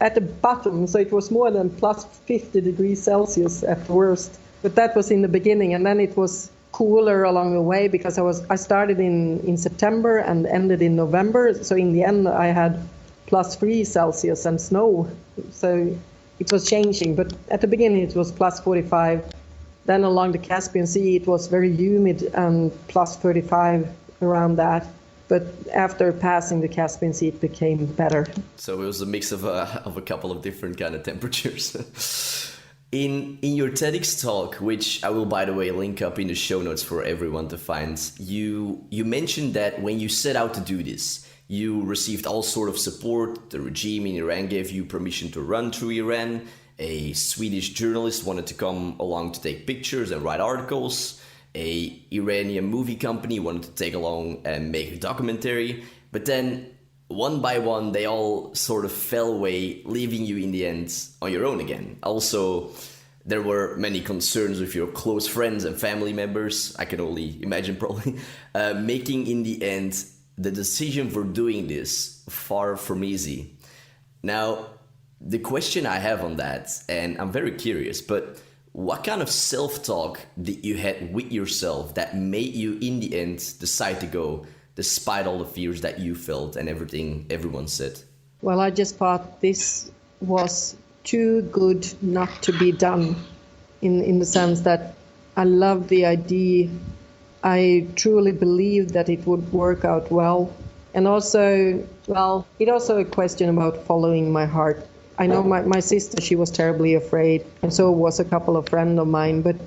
at the bottom, so it was more than plus 50 degrees Celsius at worst. But that was in the beginning, and then it was cooler along the way because I started in September and ended in November. So in the end, I had plus 3 Celsius and snow. So it was changing. But at the beginning, it was plus 45. Then along the Caspian Sea, it was very humid and plus 35 around that. But after passing the Caspian Sea, it became better. So it was a mix of a couple of different kind of temperatures. In your TEDx talk, which I will, by the way, link up in the show notes for everyone to find, you mentioned that when you set out to do this, you received all sort of support. The regime in Iran gave you permission to run through Iran. A Swedish journalist wanted to come along to take pictures and write articles. A Iranian movie company wanted to take along and make a documentary. But then one by one, they all sort of fell away, leaving you in the end on your own again. Also, there were many concerns with your close friends and family members, I can only imagine probably, making in the end the decision for doing this far from easy. Now, the question I have on that, and I'm very curious, but what kind of self-talk did you have with yourself that made you in the end decide to go, despite all the fears that you felt and everything everyone said? Well, I just thought this was too good not to be done, in the sense that I loved the idea. I truly believed that it would work out well. And also, it also a question about following my heart. I know my sister, she was terribly afraid, and so was a couple of friends of mine. But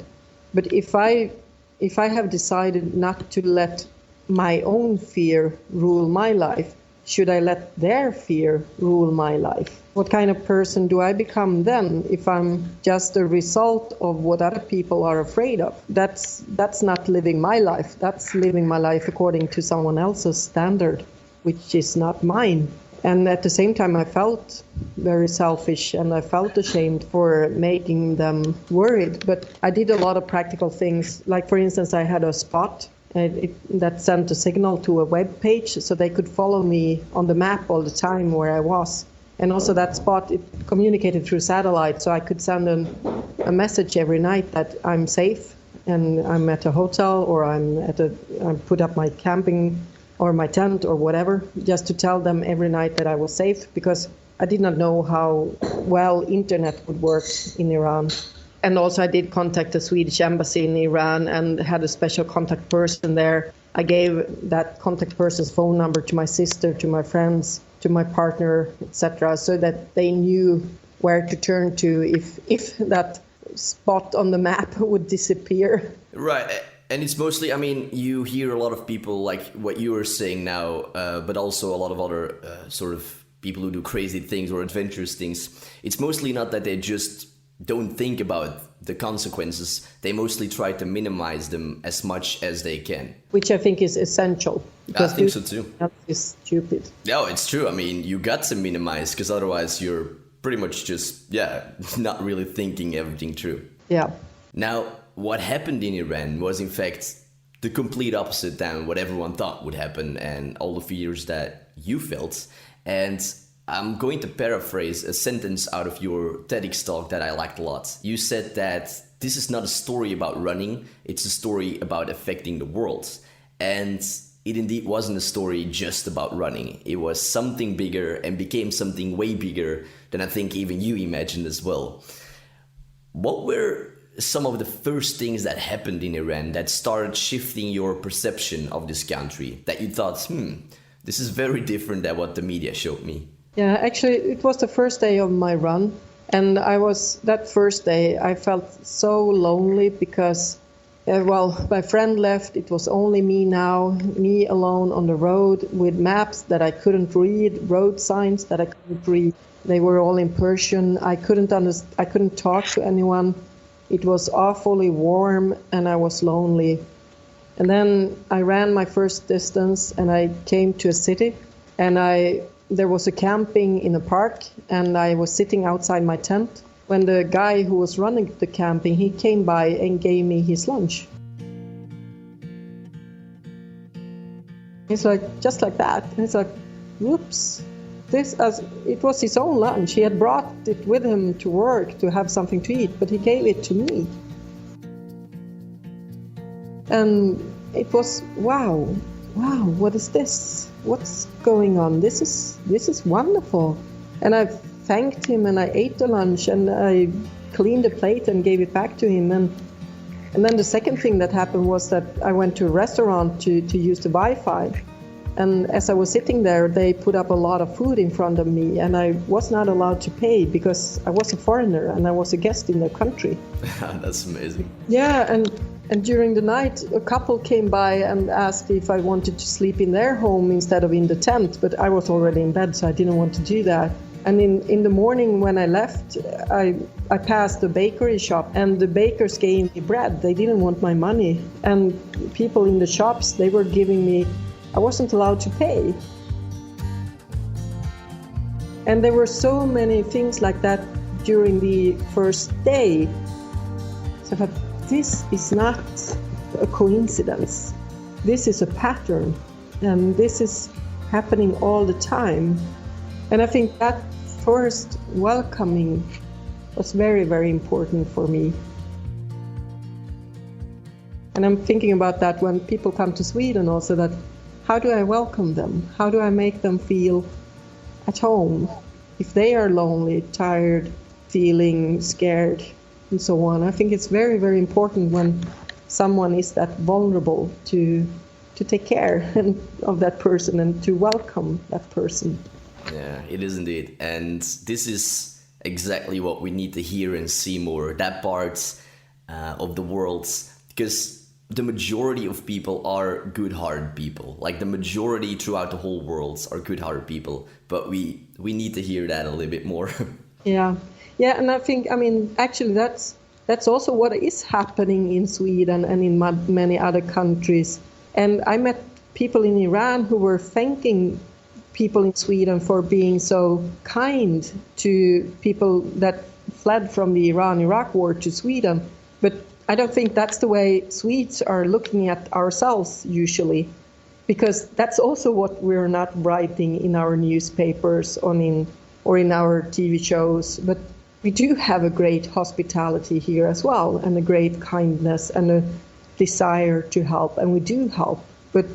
if I have decided not to let my own fear rule my life, should I let their fear rule my life? What kind of person do I become then if I'm just a result of what other people are afraid of? That's not living my life. That's living my life according to someone else's standard, which is not mine. And at the same time, I felt very selfish and I felt ashamed for making them worried. But I did a lot of practical things. Like, for instance, I had a spot that sent a signal to a web page so they could follow me on the map all the time where I was. And also that spot, it communicated through satellite, so I could send a message every night that I'm safe and I'm at a hotel, or I put up my camping or my tent or whatever, just to tell them every night that I was safe, because I did not know how well internet would work in Iran. And also I did contact the Swedish embassy in Iran and had a special contact person there. I gave that contact person's phone number to my sister, to my friends, to my partner, etc., so that they knew where to turn to if that spot on the map would disappear. Right. And it's mostly, I mean, you hear a lot of people like what you were saying now, but also a lot of other sort of people who do crazy things or adventurous things, it's mostly not that they just don't think about the consequences. They mostly try to minimize them as much as they can. Which I think is essential. I think so too. That is stupid. No, it's true. I mean, you got to minimize, because otherwise you're pretty much just, not really thinking everything through. Yeah. Now, what happened in Iran was in fact the complete opposite than what everyone thought would happen and all the fears that you felt. And I'm going to paraphrase a sentence out of your TEDx talk that I liked a lot. You said that this is not a story about running, it's a story about affecting the world. And it indeed wasn't a story just about running. It was something bigger and became something way bigger than I think even you imagined as well. What were some of the first things that happened in Iran that started shifting your perception of this country, that you thought, this is very different than what the media showed me? Yeah, actually, it was the first day of my run. And that first day, I felt so lonely because, my friend left. It was only me alone on the road with maps that I couldn't read, road signs that I couldn't read. They were all in Persian. I couldn't talk to anyone. It was awfully warm and I was lonely. And then I ran my first distance and I came to a city and there was a camping in a park and I was sitting outside my tent when the guy who was running the camping, he came by and gave me his lunch. It's like, just like that. And it's like, whoops. It was his own lunch. He had brought it with him to work to have something to eat, but he gave it to me. And it was, wow, what is this? What's going on? This is wonderful. And I thanked him and I ate the lunch and I cleaned the plate and gave it back to him. And then the second thing that happened was that I went to a restaurant to use the Wi-Fi. And as I was sitting there, they put up a lot of food in front of me and I was not allowed to pay because I was a foreigner and I was a guest in their country. That's amazing. Yeah, and during the night, a couple came by and asked if I wanted to sleep in their home instead of in the tent, but I was already in bed, so I didn't want to do that. And in the morning when I left, I passed the bakery shop and the bakers gave me bread. They didn't want my money. And people in the shops, they were giving me, I wasn't allowed to pay. And there were so many things like that during the first day. So I thought, this is not a coincidence. This is a pattern. And this is happening all the time. And I think that first welcoming was very, very important for me. And I'm thinking about that when people come to Sweden also, that how do I welcome them? How do I make them feel at home? If they are lonely, tired, feeling scared, and so on. I think it's very, very important when someone is that vulnerable to take care of that person and to welcome that person. Yeah, it is indeed. And this is exactly what we need to hear and see more, that part of the world, because the majority of people are good-hearted people. Like the majority throughout the whole world are good-hearted people, but we need to hear that a little bit more. Yeah, and I think, actually that's also what is happening in Sweden and in many other countries. And I met people in Iran who were thanking people in Sweden for being so kind to people that fled from the Iran-Iraq war to Sweden. But I don't think that's the way Swedes are looking at ourselves usually, because that's also what we're not writing in our newspapers or in our TV shows. But we do have a great hospitality here as well, and a great kindness and a desire to help, and we do help. But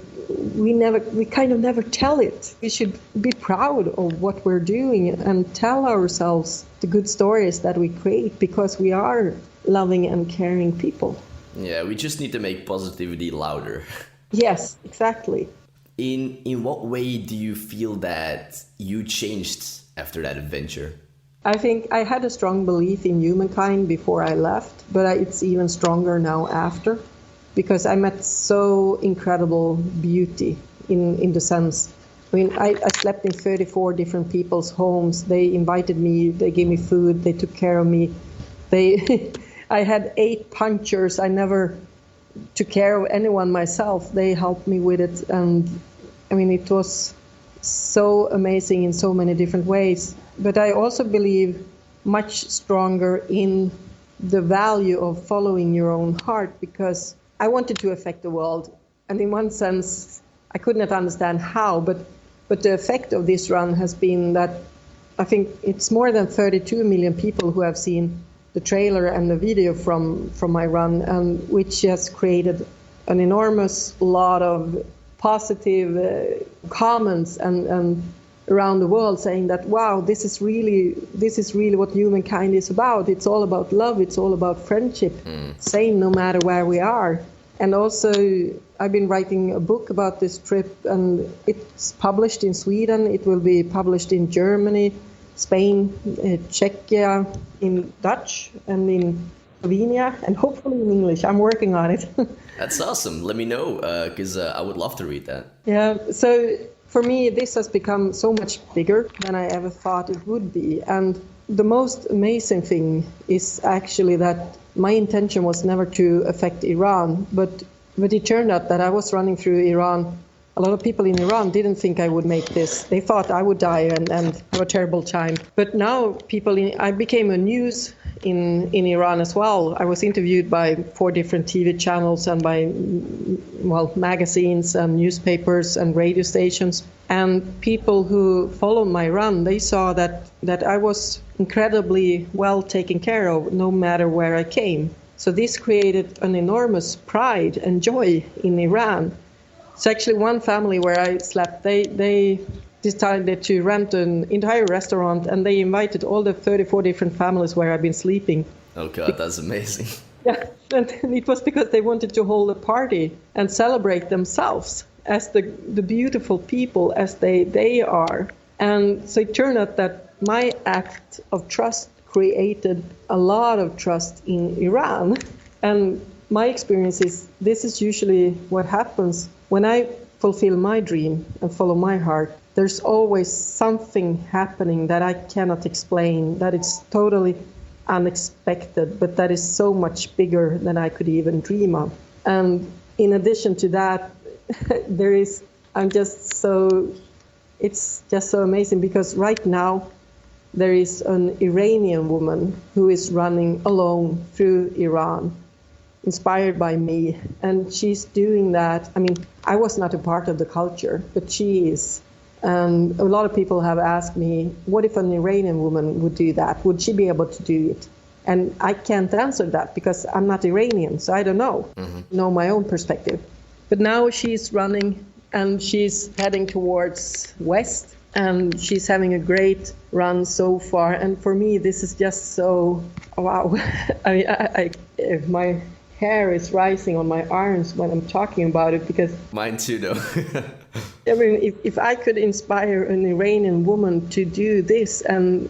we kind of never tell it. We should be proud of what we're doing and tell ourselves the good stories that we create, because we are loving and caring people. Yeah, we just need to make positivity louder. Yes, exactly. In what way do you feel that you changed after that adventure? I think I had a strong belief in humankind before I left, but it's even stronger now after, because I met so incredible beauty in the sense I mean, I slept in 34 different people's homes. They invited me, they gave me food, they took care of me. I had 8 punctures. I never took care of anyone myself. They helped me with it. And I mean, it was so amazing in so many different ways. But I also believe much stronger in the value of following your own heart, because I wanted to affect the world. And in one sense, I could not understand how, but the effect of this run has been that I think it's more than 32 million people who have seen the trailer and the video from my run, and which has created an enormous lot of positive comments and around the world saying that, wow, this is really what humankind is about. It's all about love. It's all about friendship. Same no matter where we are. And also, I've been writing a book about this trip, and it's published in Sweden. It will be published in Germany, Spain, Czechia, in Dutch, and in Slovenia, and hopefully in English. I'm working on it. That's awesome. Let me know, because I would love to read that. Yeah, so for me, this has become so much bigger than I ever thought it would be. And the most amazing thing is actually that my intention was never to affect Iran, but it turned out that I was running through Iran. A lot of people in Iran didn't think I would make this. They thought I would die and have a terrible time. But now I became a news in Iran as well. I was interviewed by 4 different TV channels and by, magazines and newspapers and radio stations. And people who followed my run, they saw that I was incredibly well taken care of no matter where I came. So this created an enormous pride and joy in Iran. So actually one family where I slept, they decided to rent an entire restaurant, and they invited all the 34 different families where I've been sleeping. Oh God, that's amazing. Yeah, and it was because they wanted to hold a party and celebrate themselves as the beautiful people as they are. And so it turned out that my act of trust created a lot of trust in Iran. And my experience is this is usually what happens when I fulfill my dream and follow my heart. There's always something happening that I cannot explain, that it's totally unexpected, but that is so much bigger than I could even dream of. And in addition to that, it's just so amazing, because right now there is an Iranian woman who is running alone through Iran, inspired by me. And she's doing that. I mean, I was not a part of the culture, but she is. And a lot of people have asked me, what if an Iranian woman would do that? Would she be able to do it? And I can't answer that because I'm not Iranian, so I don't know. Know my own perspective. But now she's running and she's heading towards west, and she's having a great run so far. And for me, this is just so, wow. My hair is rising on my arms when I'm talking about it, because mine too, though. I mean, if I could inspire an Iranian woman to do this, and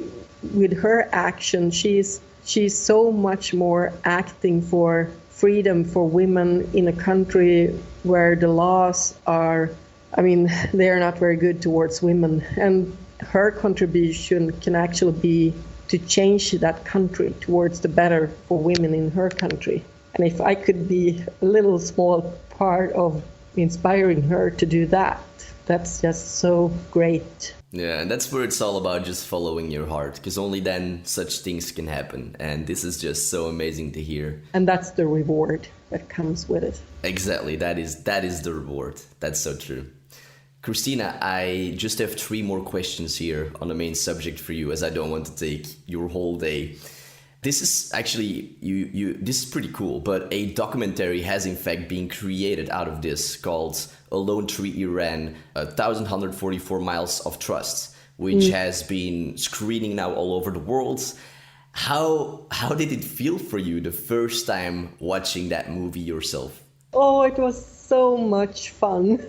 with her action, she's so much more acting for freedom for women in a country where the laws are, they are not very good towards women. And her contribution can actually be to change that country towards the better for women in her country. And if I could be a little small part of inspiring her to do that, that's just so great. Yeah, and that's where it's all about, just following your heart, because only then such things can happen. And this is just so amazing to hear. And that's the reward that comes with it. Exactly, that is the reward. That's so true. Kristina, I just have 3 more questions here on the main subject for you, as I don't want to take your whole day. This is actually, this is pretty cool, but a documentary has in fact been created out of this, called Alone Through Iran, 1,144 Miles of Trust, which has been screening now all over the world. How did it feel for you the first time watching that movie yourself? Oh, it was so much fun.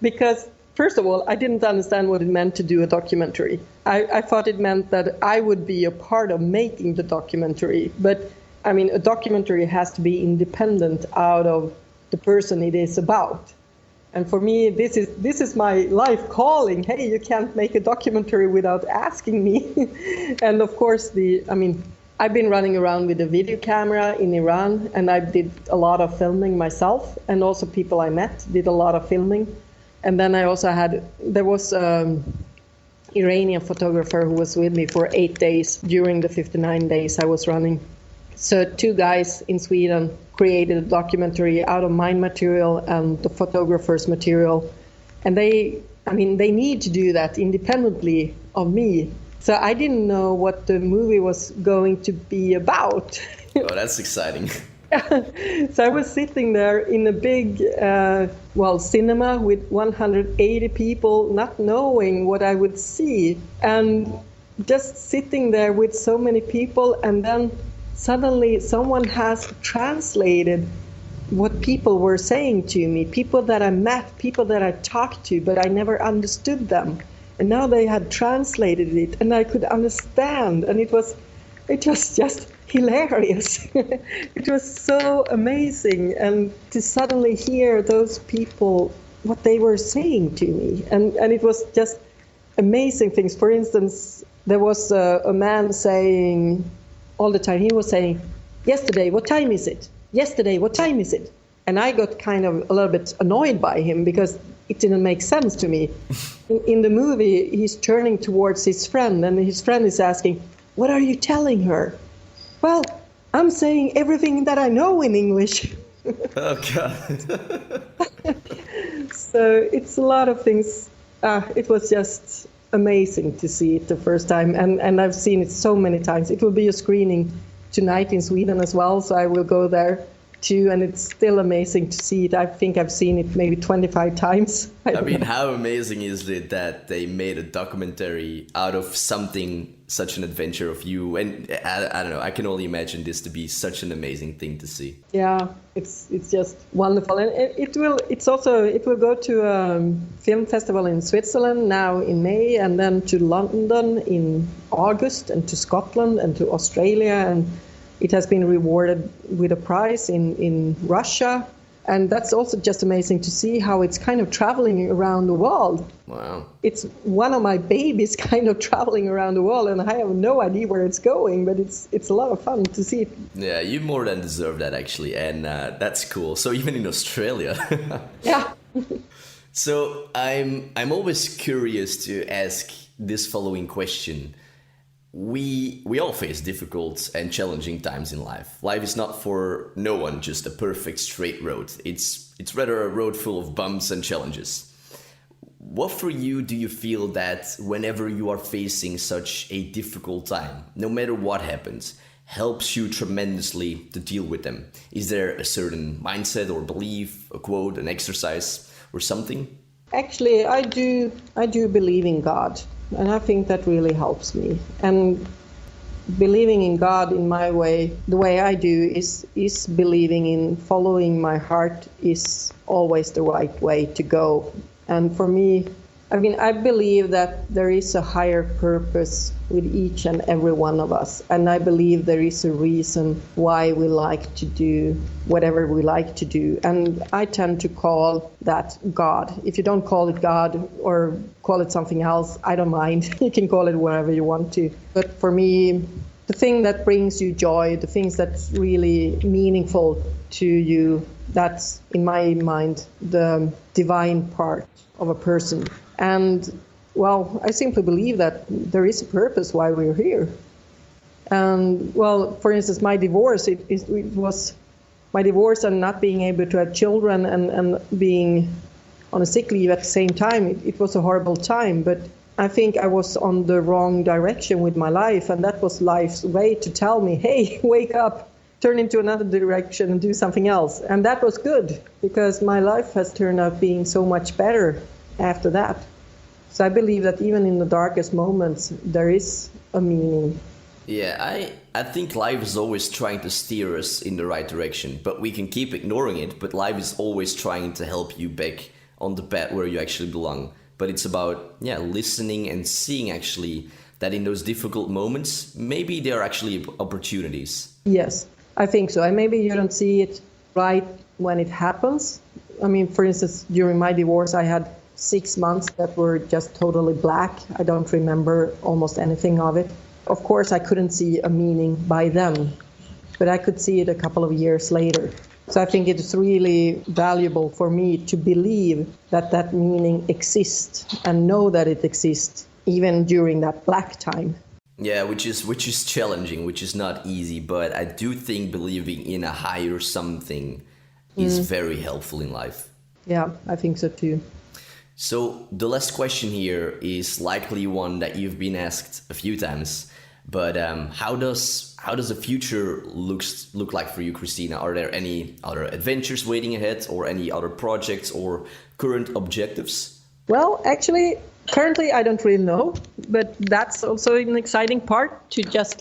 Because first of all, I didn't understand what it meant to do a documentary. I thought it meant that I would be a part of making the documentary. But a documentary has to be independent out of the person it is about. And for me, this is my life calling. Hey, you can't make a documentary without asking me. And of course, I've been running around with a video camera in Iran, and I did a lot of filming myself, and also people I met did a lot of filming. And then I also there was Iranian photographer who was with me for 8 days during the 59 days I was running. So 2 guys in Sweden created a documentary out of my material and the photographer's material. And they need to do that independently of me. So I didn't know what the movie was going to be about. Oh, that's exciting. So I was sitting there in a big, cinema with 180 people, not knowing what I would see. And just sitting there with so many people, and then suddenly someone has translated what people were saying to me, people that I met, people that I talked to, but I never understood them. And now they had translated it, and I could understand, and it was just hilarious. It was so amazing, and to suddenly hear those people, what they were saying to me, and it was just amazing things. For instance, there was a man saying all the time, he was saying, "Yesterday, what time is it? Yesterday, what time is it?" And I got kind of a little bit annoyed by him because it didn't make sense to me. In the movie, he's turning towards his friend, and his friend is asking, "What are you telling her?" "Well, I'm saying everything that I know in English." Oh, God. So it's a lot of things. It was just amazing to see it the first time, and I've seen it so many times. It will be a screening tonight in Sweden as well, so I will go there too, and it's still amazing to see it. I think I've seen it maybe 25 times. I mean, how amazing is it that they made a documentary out of something, such an adventure of you? And I don't know, I can only imagine this to be such an amazing thing to see. Yeah, it's just wonderful. And it will go to a film festival in Switzerland now in May, and then to London in August, and to Scotland and to Australia, and it has been rewarded with a prize in Russia. And that's also just amazing to see how it's kind of traveling around the world. Wow. It's one of my babies kind of traveling around the world, and I have no idea where it's going, but it's a lot of fun to see it. Yeah, you more than deserve that, actually. And that's cool. So even in Australia. Yeah. So I'm always curious to ask this following question. We all face difficult and challenging times in life. Life is not for no one just a perfect straight road. It's rather a road full of bumps and challenges. What for you do you feel that whenever you are facing such a difficult time, no matter what happens, helps you tremendously to deal with them? Is there a certain mindset or belief, a quote, an exercise or something? Actually, I do believe in God. And I think that really helps me. And believing in God in my way, the way I do, is believing in following my heart is always the right way to go. And for me, I believe that there is a higher purpose with each and every one of us. And I believe there is a reason why we like to do whatever we like to do. And I tend to call that God. If you don't call it God or call it something else, I don't mind. You can call it whatever you want to. But for me, the thing that brings you joy, the things that's really meaningful to you, that's, in my mind, the divine part of a person. And, well, I simply believe that there is a purpose why we're here. And, well, for instance, my divorce, it was my divorce and not being able to have children and being on a sick leave at the same time. It was a horrible time, but I think I was on the wrong direction with my life, and that was life's way to tell me, hey, wake up, turn into another direction and do something else. And that was good, because my life has turned out being so much better after that. So I believe that even in the darkest moments, there is a meaning. Yeah, I think life is always trying to steer us in the right direction, but we can keep ignoring it, but life is always trying to help you back on the path where you actually belong. But it's about, listening and seeing actually that in those difficult moments, maybe there are actually opportunities. Yes, I think so. And maybe you don't see it right when it happens, I mean, for instance, during my divorce, I had 6 months that were just totally black. I don't remember almost anything of it. Of course, I couldn't see a meaning by then, but I could see it a couple of years later. So I think it's really valuable for me to believe that that meaning exists and know that it exists even during that black time. Yeah, which is challenging, which is not easy, but I do think believing in a higher something is very helpful in life. Yeah, I think so too. So the last question here is likely one that you've been asked a few times, but how does the future look like for you, Kristina? Are there any other adventures waiting ahead, or any other projects or current objectives? Well, actually, currently I don't really know, but that's also an exciting part, to just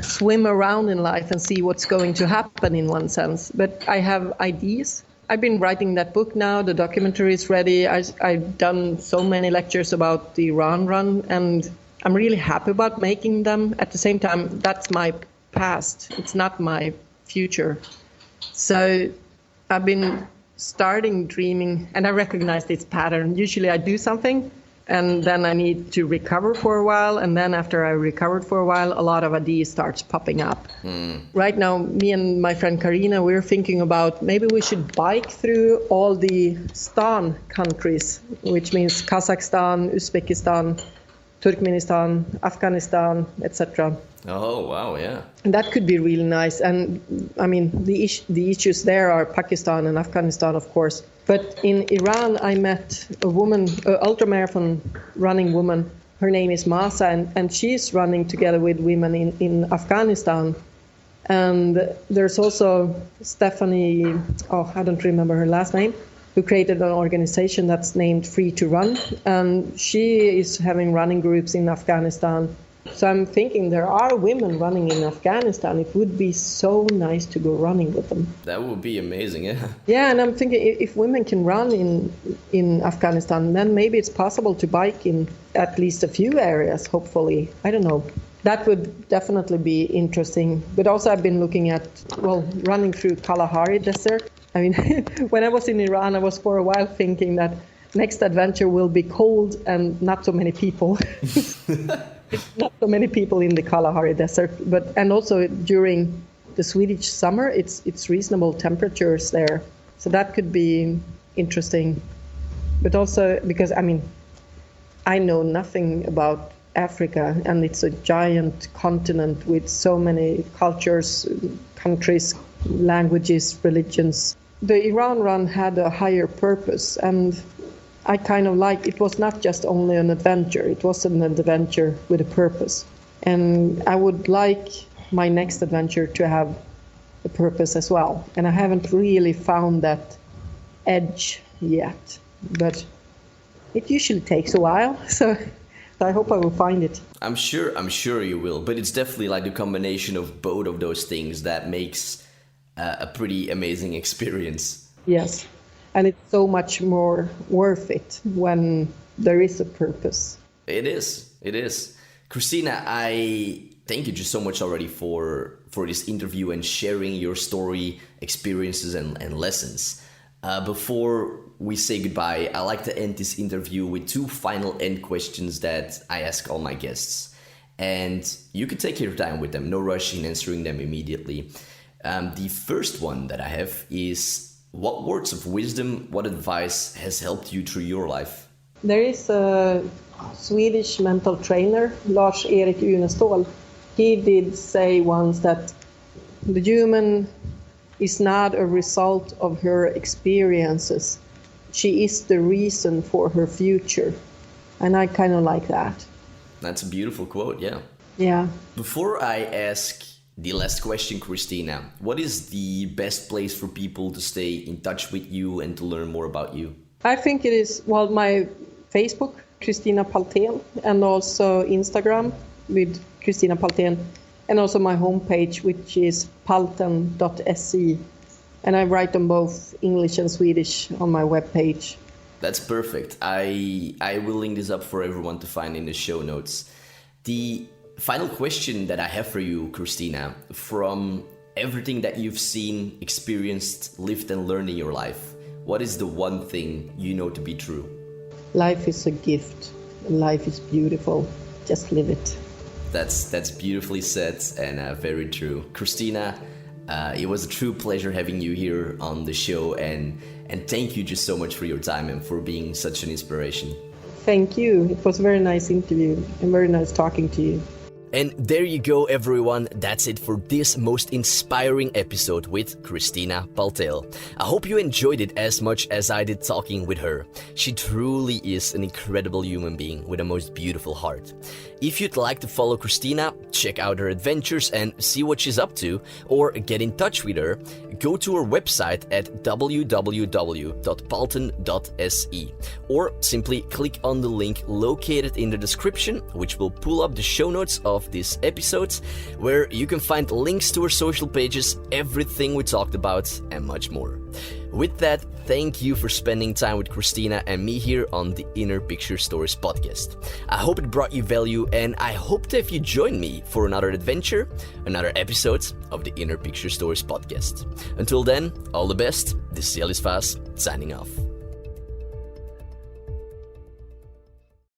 swim around in life and see what's going to happen in one sense. But I have ideas. I've been writing that book now. The documentary is ready. I've done so many lectures about the Iran run, and I'm really happy about making them. At the same time, that's my past. It's not my future. So I've been starting dreaming, and I recognize this pattern. Usually I do something, and then I need to recover for a while, and then after I recovered for a while, a lot of ideas starts popping up. Right now, me and my friend Karina, we're thinking about maybe we should bike through all the Stan countries, which means Kazakhstan, Uzbekistan, Turkmenistan, Afghanistan, etc. Oh, wow, yeah. And that could be really nice. And I mean, the issues there are Pakistan and Afghanistan, of course. But in Iran, I met a woman, an ultramarathon running woman. Her name is Masa, and she's running together with women in Afghanistan. And there's also Stephanie, I don't remember her last name, who created an organization that's named Free to Run. And she is having running groups in Afghanistan. So I'm thinking there are women running in Afghanistan. It would be so nice to go running with them. That would be amazing, yeah. Yeah, and I'm thinking if women can run in Afghanistan, then maybe it's possible to bike in at least a few areas, hopefully. I don't know. That would definitely be interesting. But also I've been looking at, running through Kalahari Desert. I mean, when I was in Iran, I was for a while thinking that next adventure will be cold and not so many people. Not so many people in the Kalahari Desert, and also during the Swedish summer, it's reasonable temperatures there. So that could be interesting. But also because, I know nothing about Africa, and it's a giant continent with so many cultures, countries, languages, religions. The Iran run had a higher purpose, and I kind of like, it was not just only an adventure, it was an adventure with a purpose. And I would like my next adventure to have a purpose as well. And I haven't really found that edge yet, but it usually takes a while, so I hope I will find it. I'm sure you will, but it's definitely like the combination of both of those things that makes a pretty amazing experience. Yes. And it's so much more worth it when there is a purpose. It is. Kristina, I thank you just so much already for this interview and sharing your story, experiences, and lessons. Before we say goodbye, I like to end this interview with 2 final end questions that I ask all my guests. And you can take your time with them, no rush in answering them immediately. The first one that I have is, what words of wisdom, what advice has helped you through your life? There is a Swedish mental trainer, Lars-Erik Unestål. He did say once that the human is not a result of her experiences. She is the reason for her future. And I kind of like that. That's a beautiful quote, yeah. Yeah. Before I ask the last question, Kristina, what is the best place for people to stay in touch with you and to learn more about you? I think it is, my Facebook, Kristina Paltén, and also Instagram with Kristina Paltén, and also my homepage, which is palten.se. And I write on both English and Swedish on my webpage. That's perfect. I will link this up for everyone to find in the show notes. The final question that I have for you, Kristina, from everything that you've seen, experienced, lived and learned in your life, what is the one thing you know to be true? Life is a gift. Life is beautiful. Just live it. That's beautifully said and very true. Kristina, it was a true pleasure having you here on the show, and thank you just so much for your time and for being such an inspiration. Thank you. It was a very nice interview and very nice talking to you. And there you go, everyone. That's it for this most inspiring episode with Kristina Paltén. I hope you enjoyed it as much as I did talking with her. She truly is an incredible human being with a most beautiful heart. If you'd like to follow Kristina, check out her adventures and see what she's up to, or get in touch with her, go to her website at www.palten.se, or simply click on the link located in the description, which will pull up the show notes of this episode, where you can find links to her social pages, everything we talked about, and much more. With that, thank you for spending time with Kristina and me here on the Inner Picture Stories podcast. I hope it brought you value, and I hope that if you join me for another adventure, another episode of the Inner Picture Stories podcast. Until then, all the best. This is Elis Vaz, signing off.